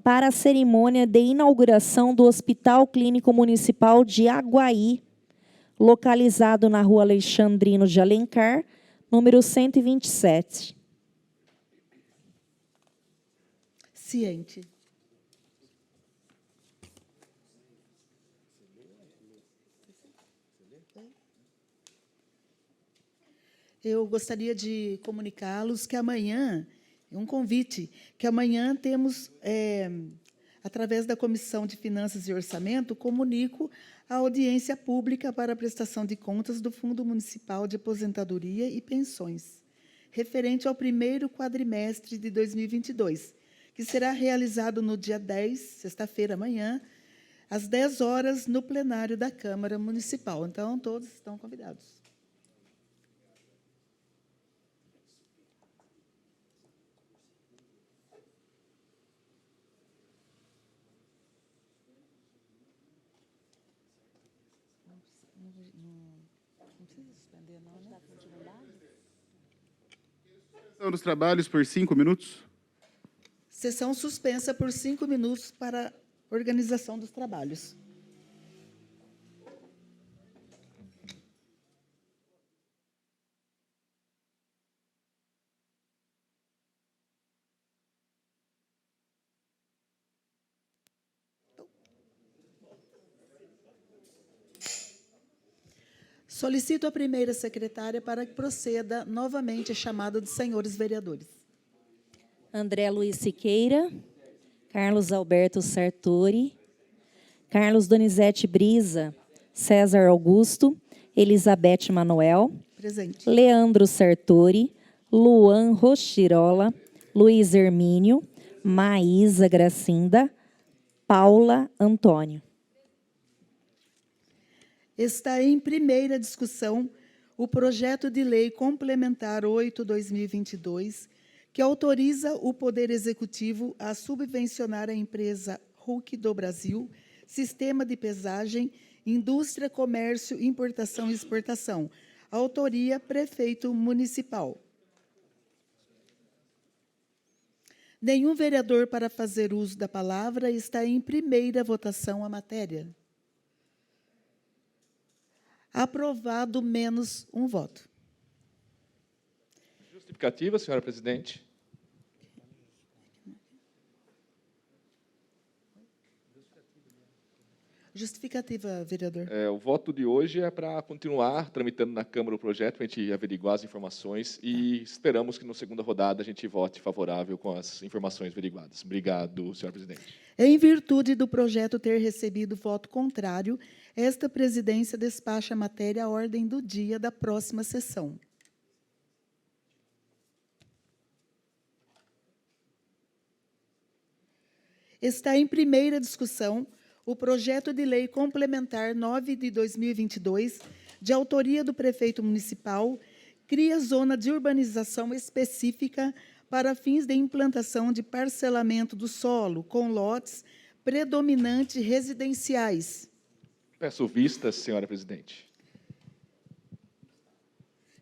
para a cerimônia de inauguração do Hospital Clínico Municipal de Aguaí, localizado na Rua Alexandrino de Alencar, número 127. Ciente. Eu gostaria de comunicá-los que amanhã, um convite, que amanhã temos, através da Comissão de Finanças e Orçamento, comunico a audiência pública para a prestação de contas do Fundo Municipal de Aposentadoria e Pensões, referente ao primeiro quadrimestre de 2022, que será realizado no dia 10, sexta-feira, amanhã, às 10 horas, no plenário da Câmara Municipal. Então, todos estão convidados. Sessão dos trabalhos por 5 minutos. Sessão suspensa por 5 minutos para organização dos trabalhos. Solicito a primeira secretária para que proceda novamente a chamada dos senhores vereadores. André Luiz Siqueira, Carlos Alberto Sartori, Carlos Donizete Brisa, César Augusto, Elizabeth Manuel, Presente. Leandro Sartori, Luan Rochirola, Luiz Hermínio, Maísa Gracinda, Paula Antônio. Está em primeira discussão o projeto de lei complementar 8/2022, que autoriza o Poder Executivo a subvencionar a empresa Hulk do Brasil, Sistema de Pesagem, Indústria, Comércio, Importação e Exportação. Autoria: Prefeito Municipal. Nenhum vereador para fazer uso da palavra. Está em primeira votação a matéria. Aprovado, menos um voto. Justificativa, senhora presidente. Justificativa, vereador. O voto de hoje é para continuar tramitando na Câmara o projeto, para a gente averiguar as informações e esperamos que, na segunda rodada, a gente vote favorável com as informações averiguadas. Obrigado, senhora presidente. Em virtude do projeto ter recebido voto contrário, esta presidência despacha a matéria à ordem do dia da próxima sessão. Está em primeira discussão o projeto de lei complementar 9/2022, de autoria do prefeito municipal, cria zona de urbanização específica para fins de implantação de parcelamento do solo com lotes predominante residenciais. Peço vistas, senhora presidente.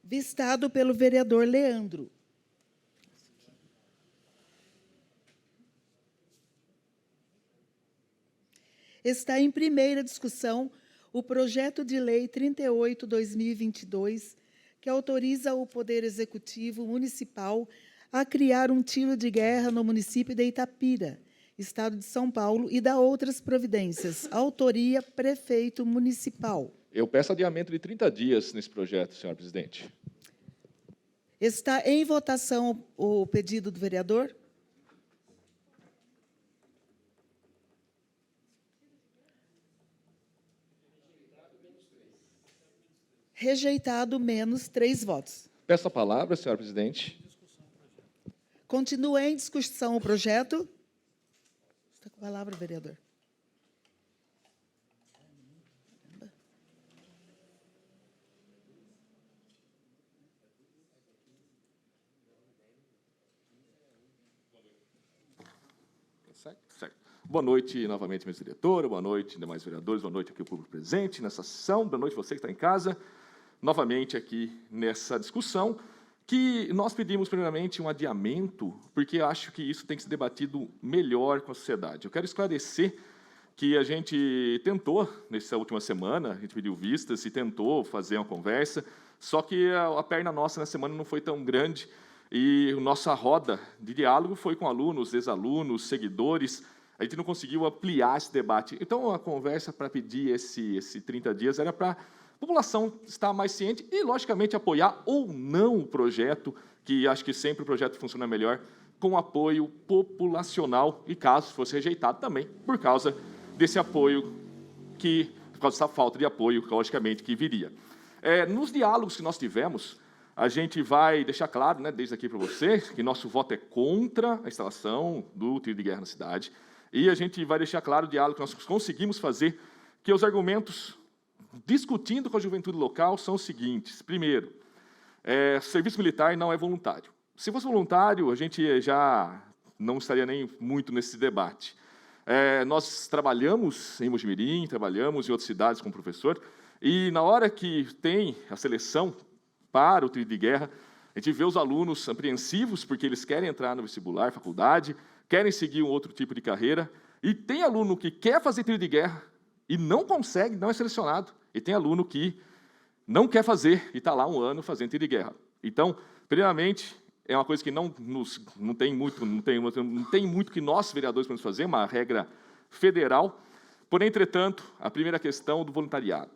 Vistado pelo vereador Leandro. Está em primeira discussão o projeto de lei 38/2022, que autoriza o Poder Executivo Municipal a criar um tiro de guerra no município de Itapira, Estado de São Paulo, e dá outras providências. Autoria: Prefeito Municipal. Eu peço adiamento de 30 dias nesse projeto, senhora presidente. Está em votação o pedido do vereador? Rejeitado, menos 3 votos. Peço a palavra, senhora presidente. Continua em discussão o projeto. Está com a palavra, vereador. Certo. Boa noite, novamente, mesa diretora, boa noite, demais vereadores, boa noite aqui o público presente nessa sessão, boa noite você que está em casa, novamente aqui nessa discussão, que nós pedimos, primeiramente, um adiamento, porque acho que isso tem que ser debatido melhor com a sociedade. Eu quero esclarecer que a gente tentou, nessa última semana, a gente pediu vistas e tentou fazer uma conversa, só que a perna nossa na semana não foi tão grande, e a nossa roda de diálogo foi com alunos, ex-alunos, seguidores. A gente não conseguiu ampliar esse debate. Então, a conversa para pedir esse 30 dias era para a população estar mais ciente e, logicamente, apoiar ou não o projeto, que acho que sempre o projeto funciona melhor, com apoio populacional, e caso fosse rejeitado também, por causa desse apoio, por causa dessa falta de apoio, logicamente, que viria. Nos diálogos que nós tivemos, a gente vai deixar claro, né, desde aqui para você, que nosso voto é contra a instalação do tiro de guerra na cidade, e a gente vai deixar claro o diálogo que nós conseguimos fazer, que os argumentos, discutindo com a juventude local, são os seguintes. Primeiro, serviço militar não é voluntário. Se fosse voluntário, a gente já não estaria nem muito nesse debate. Nós trabalhamos em Mojimirim, trabalhamos em outras cidades como professor, e na hora que tem a seleção para o tiro de guerra, a gente vê os alunos apreensivos, porque eles querem entrar no vestibular, faculdade, querem seguir um outro tipo de carreira, e tem aluno que quer fazer tiro de guerra e não consegue, não é selecionado, e tem aluno que não quer fazer e está lá um ano fazendo tiro de guerra. Então, primeiramente, é uma coisa que não tem muito que nós, vereadores, podemos fazer, uma regra federal. Porém, entretanto, a primeira questão do voluntariado.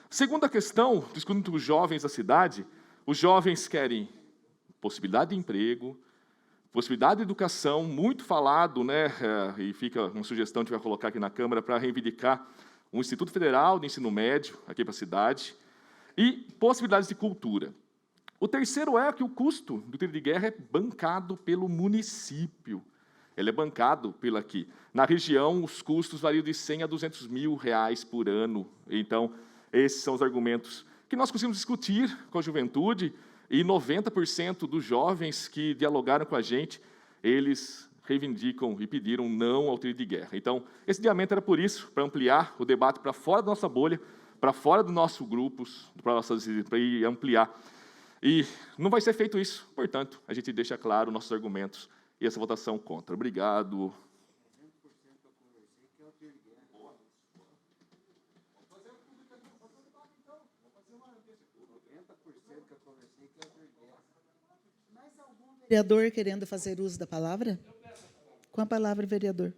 Segunda questão, discutindo com os jovens da cidade, os jovens querem possibilidade de emprego, Possibilidade de educação, muito falado, né? E fica uma sugestão que a gente vai colocar aqui na Câmara para reivindicar um Instituto Federal de Ensino Médio aqui para a cidade. E possibilidades de cultura. O terceiro é que o custo do tiro de guerra é bancado pelo município. Ele é bancado pelo aqui. Na região, os custos variam de 100 a 200 mil reais por ano. Então, esses são os argumentos que nós conseguimos discutir com a juventude, e 90% dos jovens que dialogaram com a gente, eles reivindicam e pediram não ao tiro de guerra. Então, esse adiamento era por isso, para ampliar o debate para fora da nossa bolha, para fora do nosso grupos, para ir ampliar. E não vai ser feito isso, portanto, a gente deixa claro nossos argumentos e essa votação contra. Obrigado. Vereador querendo fazer uso da palavra? Com a palavra, vereador.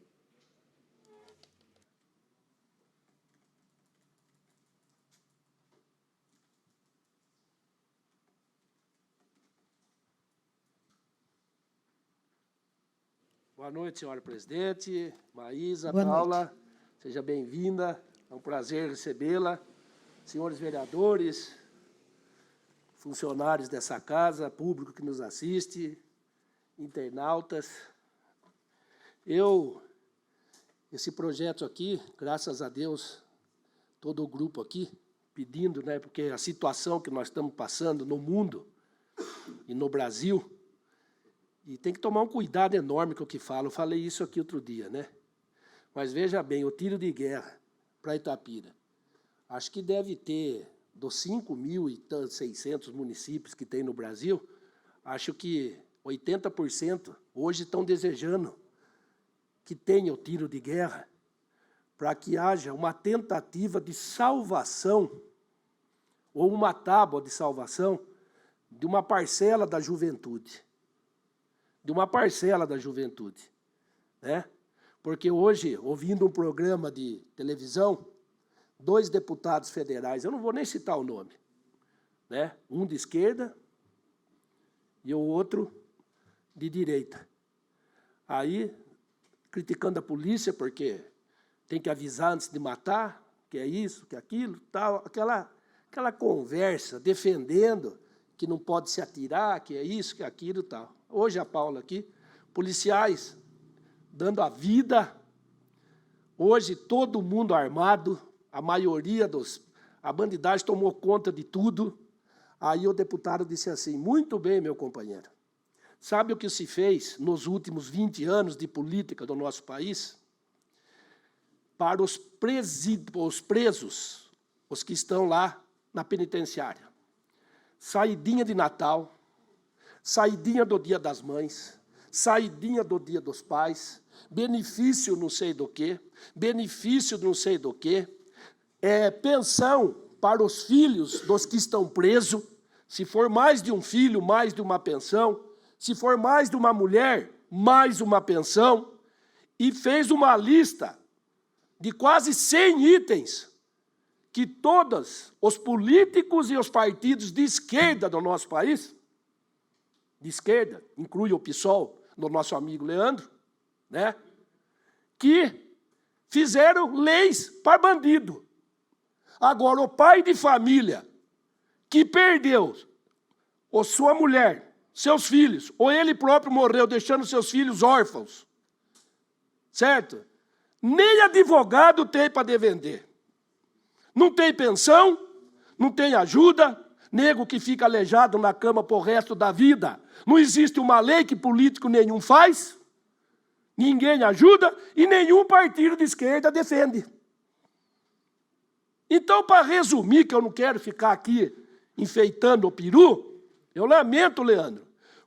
Boa noite, senhora presidente, Maísa, Boa Paula, noite. seja bem-vinda, é um prazer recebê-la. Senhores vereadores, funcionários dessa casa, público que nos assiste, internautas. Esse projeto aqui, graças a Deus, todo o grupo aqui, pedindo, né, porque a situação que nós estamos passando no mundo e no Brasil, e tem que tomar um cuidado enorme com o que falo. Eu falei isso aqui outro dia, né? Mas veja bem, o tiro de guerra para Itapira, acho que deve ter, dos 5.600 municípios que tem no Brasil, acho que 80% hoje estão desejando que tenha o tiro de guerra para que haja uma tentativa de salvação ou uma tábua de salvação de uma parcela da juventude. De uma parcela da juventude, né? Porque hoje, ouvindo um programa de televisão, 2 deputados federais, eu não vou nem citar o nome, né? Um de esquerda e o outro de direita. Aí, criticando a polícia, porque tem que avisar antes de matar, que é isso, que é aquilo, tal, aquela conversa, defendendo que não pode se atirar, que é isso, que é aquilo, tal. Hoje a Paula aqui, policiais dando a vida, hoje todo mundo armado, a maioria a bandidagem tomou conta de tudo. Aí o deputado disse assim, muito bem, meu companheiro, sabe o que se fez nos últimos 20 anos de política do nosso país? Para os presos, os que estão lá na penitenciária. Saidinha de Natal, saidinha do Dia das Mães, saidinha do Dia dos Pais, benefício não sei do quê, benefício não sei do quê, pensão para os filhos dos que estão presos, se for mais de um filho, mais de uma pensão, se for mais de uma mulher, mais uma pensão, e fez uma lista de quase 100 itens que todos os políticos e os partidos de esquerda do nosso país, de esquerda, inclui o PSOL, do nosso amigo Leandro, né, que fizeram leis para bandido. Agora, o pai de família que perdeu ou sua mulher, seus filhos, ou ele próprio morreu deixando seus filhos órfãos, certo? Nem advogado tem para defender. Não tem pensão, não tem ajuda, nego que fica aleijado na cama por resto da vida. Não existe uma lei que político nenhum faz, ninguém ajuda e nenhum partido de esquerda defende. Então, para resumir, que eu não quero ficar aqui enfeitando o peru, eu lamento, Leandro,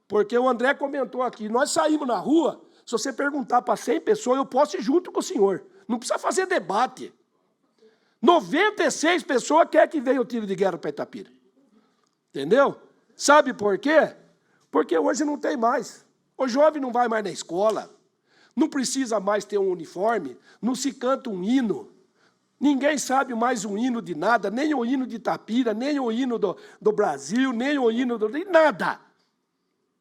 porque o André comentou aqui, nós saímos na rua, se você perguntar para 100 pessoas, eu posso ir junto com o senhor. Não precisa fazer debate. 96 pessoas querem que venha o tiro de guerra para Itapira. Entendeu? Sabe por quê? Porque hoje não tem mais. O jovem não vai mais na escola, não precisa mais ter um uniforme, não se canta um hino. Ninguém sabe mais um hino de nada, nem o hino de Itapira, nem o hino do Brasil, nem o hino de nada.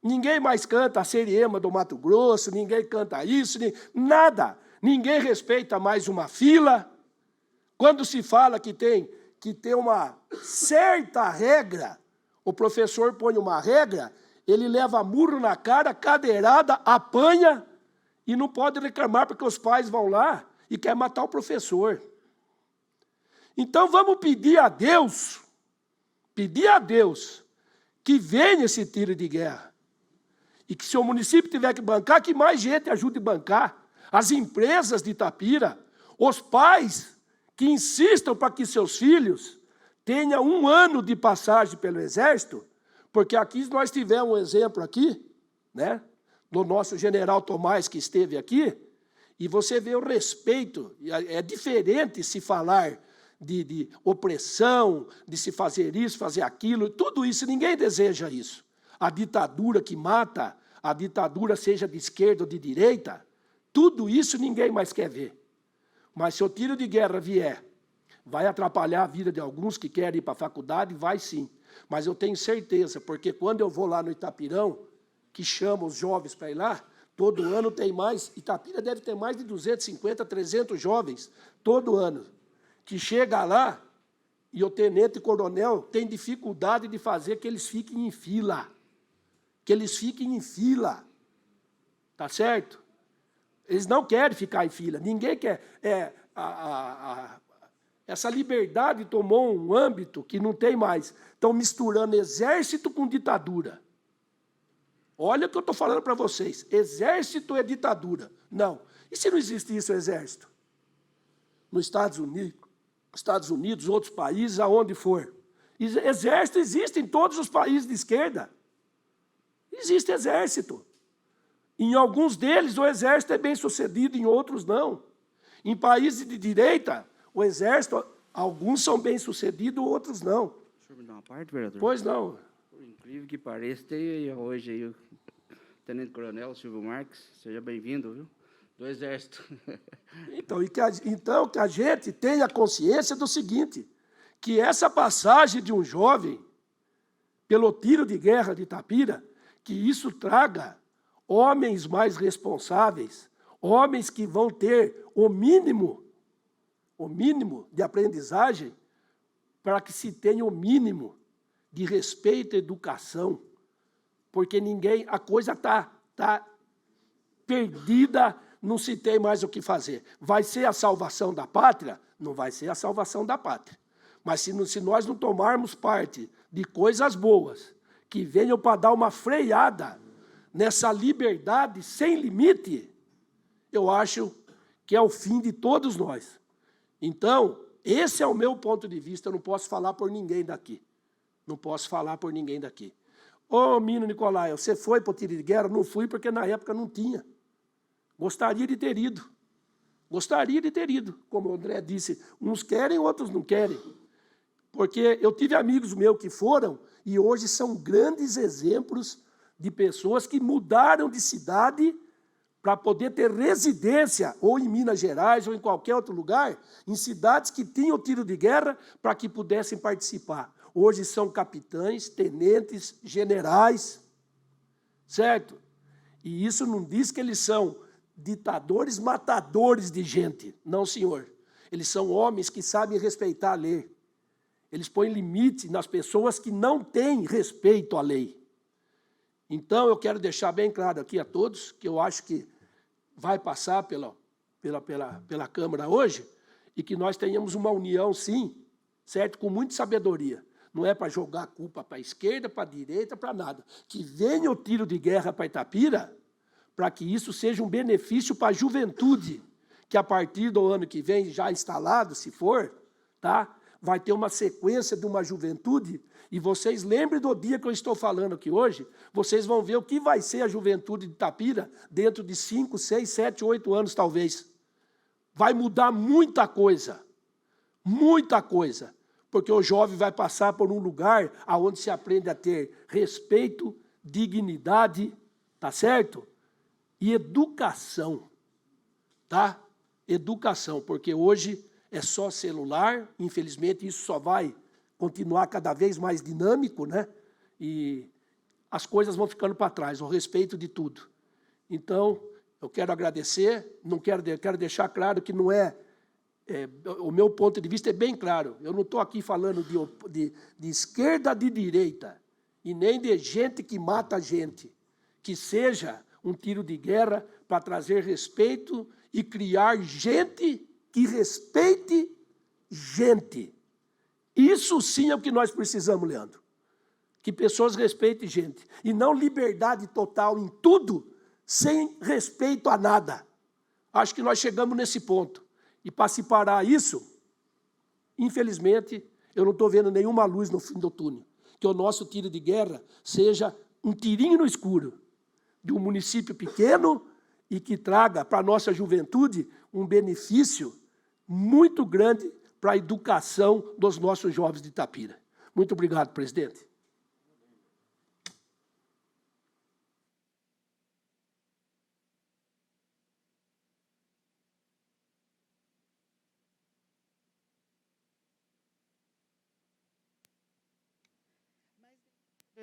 Ninguém mais canta a Seriema do Mato Grosso, ninguém canta isso, nada. Ninguém respeita mais uma fila. Quando se fala que tem uma certa regra, o professor põe uma regra, ele leva murro na cara, cadeirada, apanha e não pode reclamar porque os pais vão lá e querem matar o professor. Então vamos pedir a Deus que venha esse tiro de guerra. E que se o município tiver que bancar, que mais gente ajude a bancar. As empresas de Itapira, os pais que insistam para que seus filhos tenham 1 ano de passagem pelo Exército, porque aqui nós tivemos um exemplo aqui, né, do nosso general Tomás que esteve aqui, e você vê o respeito. É diferente se falar de opressão, de se fazer isso, fazer aquilo, tudo isso, ninguém deseja isso. A ditadura que mata, a ditadura seja de esquerda ou de direita, tudo isso ninguém mais quer ver. Mas se o tiro de guerra vier, vai atrapalhar a vida de alguns que querem ir para a faculdade, vai sim. Mas eu tenho certeza, porque quando eu vou lá no Itapirão, que chama os jovens para ir lá, todo ano tem mais, Itapira deve ter mais de 250, 300 jovens, todo ano, que chega lá e o tenente coronel tem dificuldade de fazer que eles fiquem em fila. Que eles fiquem em fila. Tá certo? Eles não querem ficar em fila. Ninguém quer. Essa liberdade tomou um âmbito que não tem mais. Estão misturando exército com ditadura. Olha o que eu estou falando para vocês. Exército é ditadura. Não. E se não existisse o exército? Nos Estados Unidos, outros países, aonde for. Exército existe em todos os países de esquerda. Existe exército. Em alguns deles, o exército é bem sucedido, em outros não. Em países de direita, o exército, alguns são bem sucedidos, outros não. O senhor me dá uma parte, vereador? Pois não. Por incrível que pareça, tem hoje aí o Tenente Coronel Silvio Marques, seja bem-vindo, viu? Do Exército. Então, que a gente tenha consciência do seguinte, que essa passagem de um jovem pelo tiro de guerra de Itapira, que isso traga homens mais responsáveis, homens que vão ter o mínimo de aprendizagem, para que se tenha o mínimo de respeito e educação, porque a coisa está perdida, não se tem mais o que fazer. Vai ser a salvação da pátria? Não vai ser a salvação da pátria. Mas se nós não tomarmos parte de coisas boas, que venham para dar uma freada nessa liberdade sem limite, eu acho que é o fim de todos nós. Então, esse é o meu ponto de vista, eu não posso falar por ninguém daqui. Não posso falar por ninguém daqui. Ô, Mino Nicolai, você foi para o tiro de guerra? Não fui, porque na época não tinha. Gostaria de ter ido. Gostaria de ter ido. Como o André disse, uns querem, outros não querem. Porque eu tive amigos meus que foram e hoje são grandes exemplos de pessoas que mudaram de cidade para poder ter residência, ou em Minas Gerais, ou em qualquer outro lugar, em cidades que tinham tiro de guerra, para que pudessem participar. Hoje são capitães, tenentes, generais, certo? E isso não diz que eles são ditadores, matadores de gente. Não, senhor. Eles são homens que sabem respeitar a lei. Eles põem limite nas pessoas que não têm respeito à lei. Então, eu quero deixar bem claro aqui a todos, que eu acho que vai passar pela Câmara hoje, e que nós tenhamos uma união, sim, certo? Com muita sabedoria. Não é para jogar a culpa para a esquerda, para a direita, para nada. Que venha o tiro de guerra para Itapira, para que isso seja um benefício para a juventude, que a partir do ano que vem, já instalado, se for, tá? Vai ter uma sequência de uma juventude, e vocês lembrem do dia que eu estou falando aqui hoje, vocês vão ver o que vai ser a juventude de Itapira dentro de 5, 6, 7, 8 anos, talvez. Vai mudar muita coisa, porque o jovem vai passar por um lugar onde se aprende a ter respeito, dignidade, tá certo? E educação, tá? Educação, porque hoje é só celular, infelizmente isso só vai continuar cada vez mais dinâmico, né? E as coisas vão ficando para trás, o respeito de tudo. Então, eu quero agradecer, quero deixar claro que não o meu ponto de vista é bem claro. Eu não estou aqui falando de esquerda, de direita, e nem de gente que mata gente. Que seja um tiro de guerra para trazer respeito e criar gente que respeite gente. Isso sim é o que nós precisamos, Leandro. Que pessoas respeitem gente. E não liberdade total em tudo, sem respeito a nada. Acho que nós chegamos nesse ponto. E para se parar isso, infelizmente, eu não estou vendo nenhuma luz no fim do túnel. Que o nosso tiro de guerra seja um tirinho no escuro de um município pequeno e que traga para a nossa juventude um benefício muito grande para a educação dos nossos jovens de Itapira. Muito obrigado, presidente.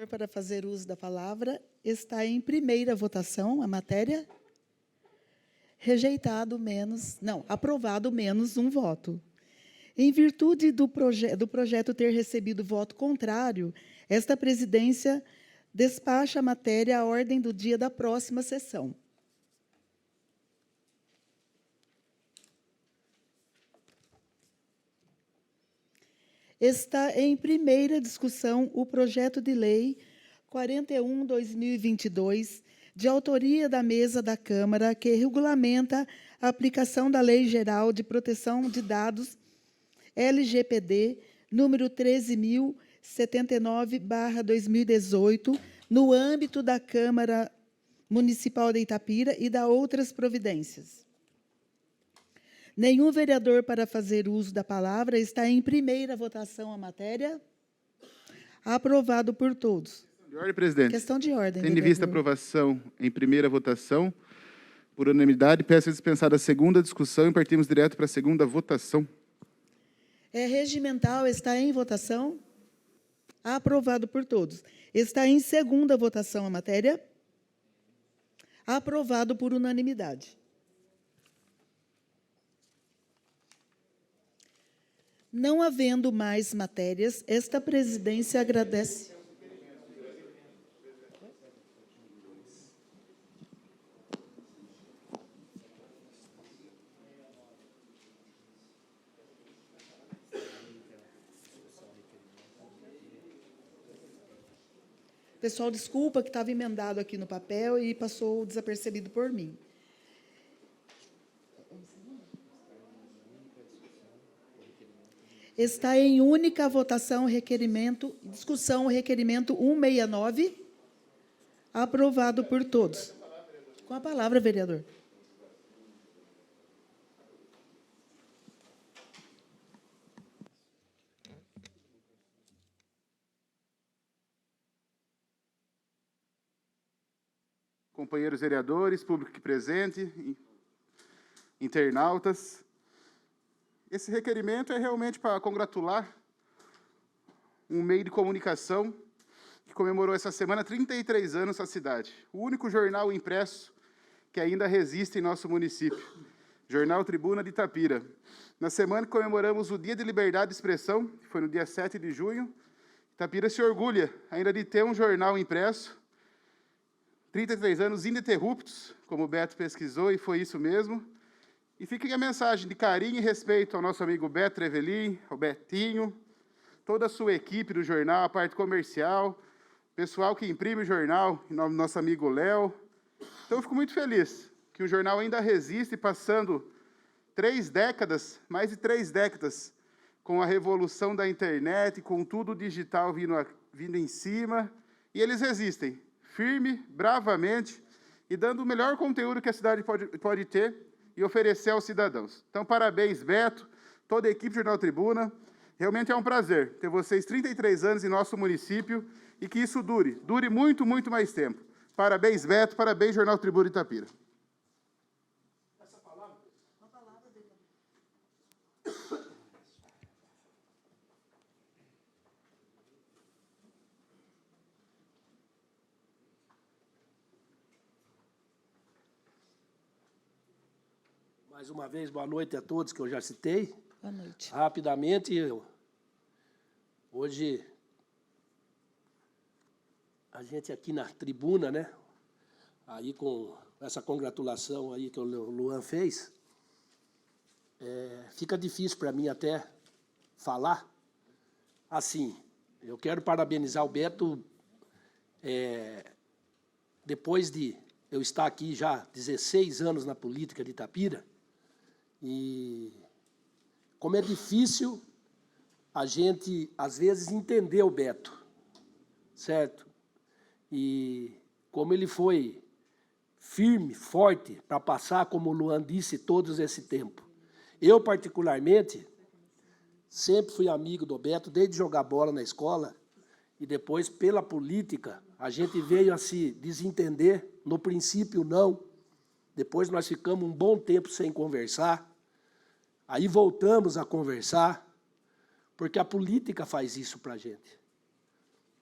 Para fazer uso da palavra, está em primeira votação a matéria. Aprovado menos um voto. Em virtude do projeto ter recebido voto contrário, esta presidência despacha a matéria à ordem do dia da próxima sessão. Está em primeira discussão o projeto de lei 41/2022, de autoria da mesa da Câmara, que regulamenta a aplicação da Lei Geral de Proteção de Dados, LGPD, número 13.079/2018, no âmbito da Câmara Municipal de Itapira e da outras providências. Nenhum vereador para fazer uso da palavra. Está em primeira votação a matéria. Aprovado por todos. Questão de ordem, presidente. Questão de ordem, Tendo em vista a aprovação em primeira votação, por unanimidade, peço a dispensar a segunda discussão e partimos direto para a segunda votação. É regimental, está em votação. Aprovado por todos. Está em segunda votação a matéria. Aprovado por unanimidade. Não havendo mais matérias, esta presidência agradece. Pessoal, desculpa que estava emendado aqui no papel e passou desapercebido por mim. Está em única votação discussão o requerimento 169, aprovado por todos. Com a palavra, vereador. Companheiros vereadores, público aqui presente, internautas, esse requerimento é realmente para congratular um meio de comunicação que comemorou essa semana 33 anos na cidade. O único jornal impresso que ainda resiste em nosso município, Jornal Tribuna de Itapira. Na semana que comemoramos o Dia de Liberdade de Expressão, que foi no dia 7 de junho, Itapira se orgulha ainda de ter um jornal impresso, 33 anos ininterruptos, como o Beto pesquisou, e foi isso mesmo. E fica aqui a mensagem de carinho e respeito ao nosso amigo Beto Trevelin, ao Betinho, toda a sua equipe do jornal, a parte comercial, pessoal que imprime o jornal, em nome do nosso amigo Léo. Então, eu fico muito feliz que o jornal ainda resiste, passando mais de 3 décadas, com a revolução da internet, com tudo digital vindo em cima, e eles resistem, firme, bravamente, e dando o melhor conteúdo que a cidade pode ter e oferecer aos cidadãos. Então, parabéns, Beto, toda a equipe do Jornal Tribuna. Realmente é um prazer ter vocês 33 anos em nosso município e que isso dure muito, muito mais tempo. Parabéns, Beto, parabéns, Jornal Tribuna Itapira. Mais uma vez, boa noite a todos que eu já citei. Boa noite. Rapidamente, hoje, a gente aqui na tribuna, né? Aí com essa congratulação aí que o Luan fez, fica difícil para mim até falar. Assim, eu quero parabenizar o Beto, depois de eu estar aqui já 16 anos na política de Itapira, e como é difícil a gente, às vezes, entender o Beto, certo? E como ele foi firme, forte, para passar, como o Luan disse, todo esse tempo. Eu, particularmente, sempre fui amigo do Beto, desde jogar bola na escola, e depois, pela política, a gente veio a se desentender, no princípio não, depois nós ficamos um bom tempo sem conversar, aí voltamos a conversar, porque a política faz isso para a gente.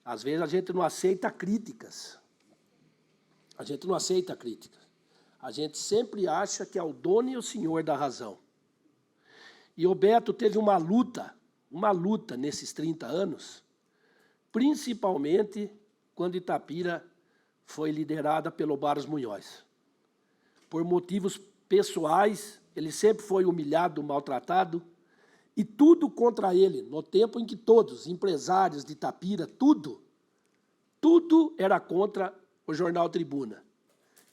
Às vezes a gente não aceita críticas. A gente não aceita críticas. A gente sempre acha que é o dono e o senhor da razão. E o Beto teve uma luta nesses 30 anos, principalmente quando Itapira foi liderada pelo Barros Munhoz. Por motivos pessoais, ele sempre foi humilhado, maltratado, e tudo contra ele, no tempo em que todos, empresários de Itapira, tudo era contra o jornal Tribuna.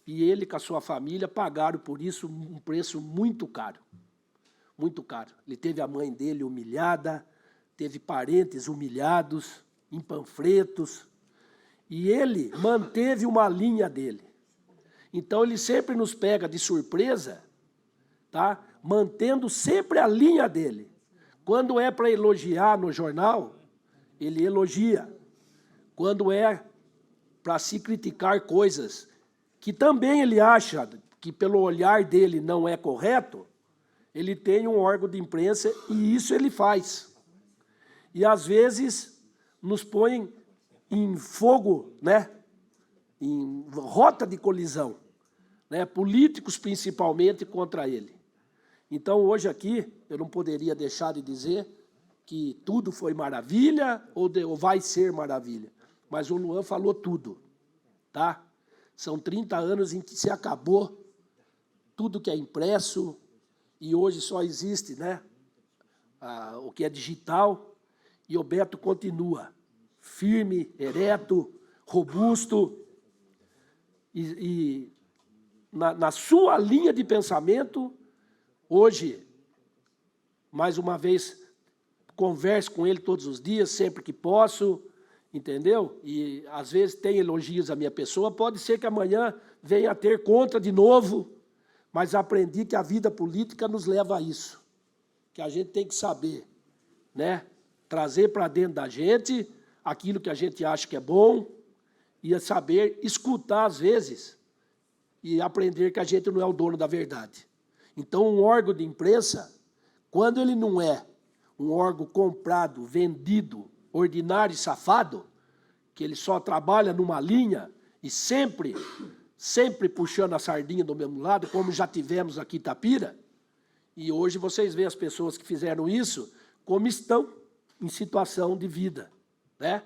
E ele, com a sua família, pagaram por isso um preço muito caro. Muito caro. Ele teve a mãe dele humilhada, teve parentes humilhados, em panfletos, e ele manteve uma linha dele. Então, ele sempre nos pega de surpresa, tá? Mantendo sempre a linha dele. Quando é para elogiar no jornal, ele elogia. Quando é para se criticar coisas que também ele acha que, pelo olhar dele, não é correto, ele tem um órgão de imprensa e isso ele faz. E, às vezes, nos põe em fogo, né? Em rota de colisão, né? Políticos, principalmente, contra ele. Então, hoje aqui, eu não poderia deixar de dizer que tudo foi maravilha ou vai ser maravilha. Mas o Luan falou tudo, tá? São 30 anos em que se acabou tudo que é impresso e hoje só existe, né, o que é digital, e o Beto continua firme, ereto, robusto, e na sua linha de pensamento. Hoje, mais uma vez, converso com ele todos os dias, sempre que posso, entendeu? E, às vezes, tem elogios à minha pessoa, pode ser que amanhã venha a ter contra de novo, mas aprendi que a vida política nos leva a isso, que a gente tem que saber, né? Trazer para dentro da gente aquilo que a gente acha que é bom e saber escutar, às vezes, e aprender que a gente não é o dono da verdade. Então, um órgão de imprensa, quando ele não é um órgão comprado, vendido, ordinário e safado, que ele só trabalha numa linha e sempre puxando a sardinha do mesmo lado, como já tivemos aqui em Itapira, e hoje vocês veem as pessoas que fizeram isso, como estão em situação de vida, né?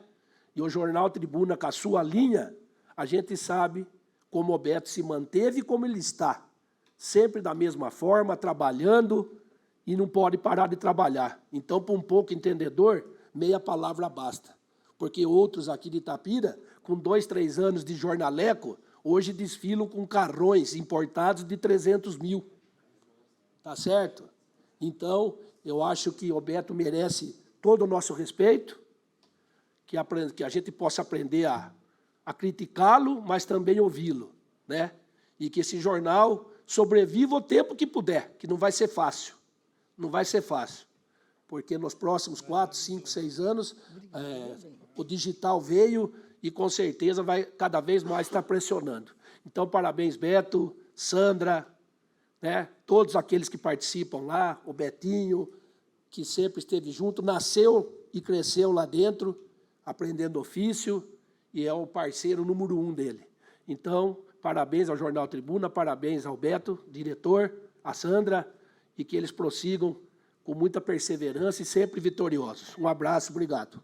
E o jornal Tribuna, com a sua linha, a gente sabe como o Beto se manteve e como ele está. Sempre da mesma forma, trabalhando, e não pode parar de trabalhar. Então, para um pouco entendedor, meia palavra basta. Porque outros aqui de Itapira, com 2, 3 anos de jornaleco, hoje desfilam com carrões importados de 300 mil. Tá certo? Então, eu acho que o Beto merece todo o nosso respeito, que a gente possa aprender a criticá-lo, mas também ouvi-lo, né? E que esse jornal sobreviva o tempo que puder, que não vai ser fácil. Não vai ser fácil. Porque nos próximos 4, 5, 6 anos, o digital veio e, com certeza, vai cada vez mais estar pressionando. Então, parabéns, Beto, Sandra, né, todos aqueles que participam lá, o Betinho, que sempre esteve junto, nasceu e cresceu lá dentro, aprendendo ofício, e é o parceiro número 1 dele. Então, parabéns ao Jornal Tribuna, parabéns ao Beto, diretor, a Sandra, e que eles prossigam com muita perseverança e sempre vitoriosos. Um abraço, obrigado.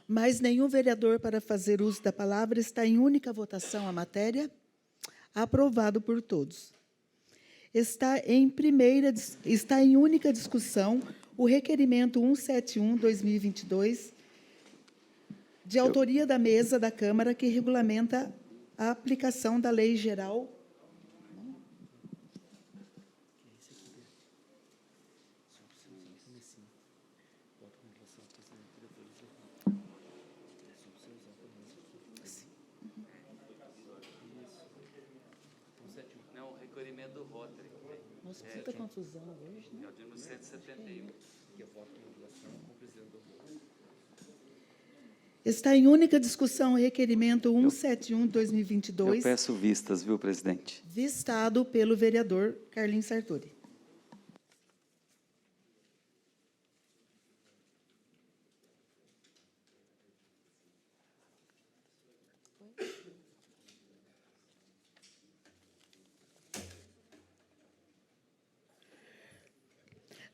Mais nenhum vereador para fazer uso da palavra. Está em única votação a matéria. Aprovado por todos. Está em única discussão o requerimento 171/2022, de autoria da mesa da Câmara, que regulamenta a aplicação da Lei Geral. Não, o recolhimento do Rotary. Nossa, muita confusão hoje, né? É o de 171. Está em única discussão o requerimento 171/2022. Eu peço vistas, viu, presidente? Vistado pelo vereador Carlinhos Sartori.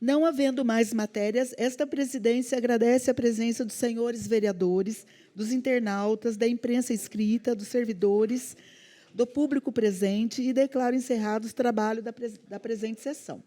Não havendo mais matérias, esta presidência agradece a presença dos senhores vereadores, dos internautas, da imprensa escrita, dos servidores, do público presente e declaro encerrados os trabalhos da presente sessão.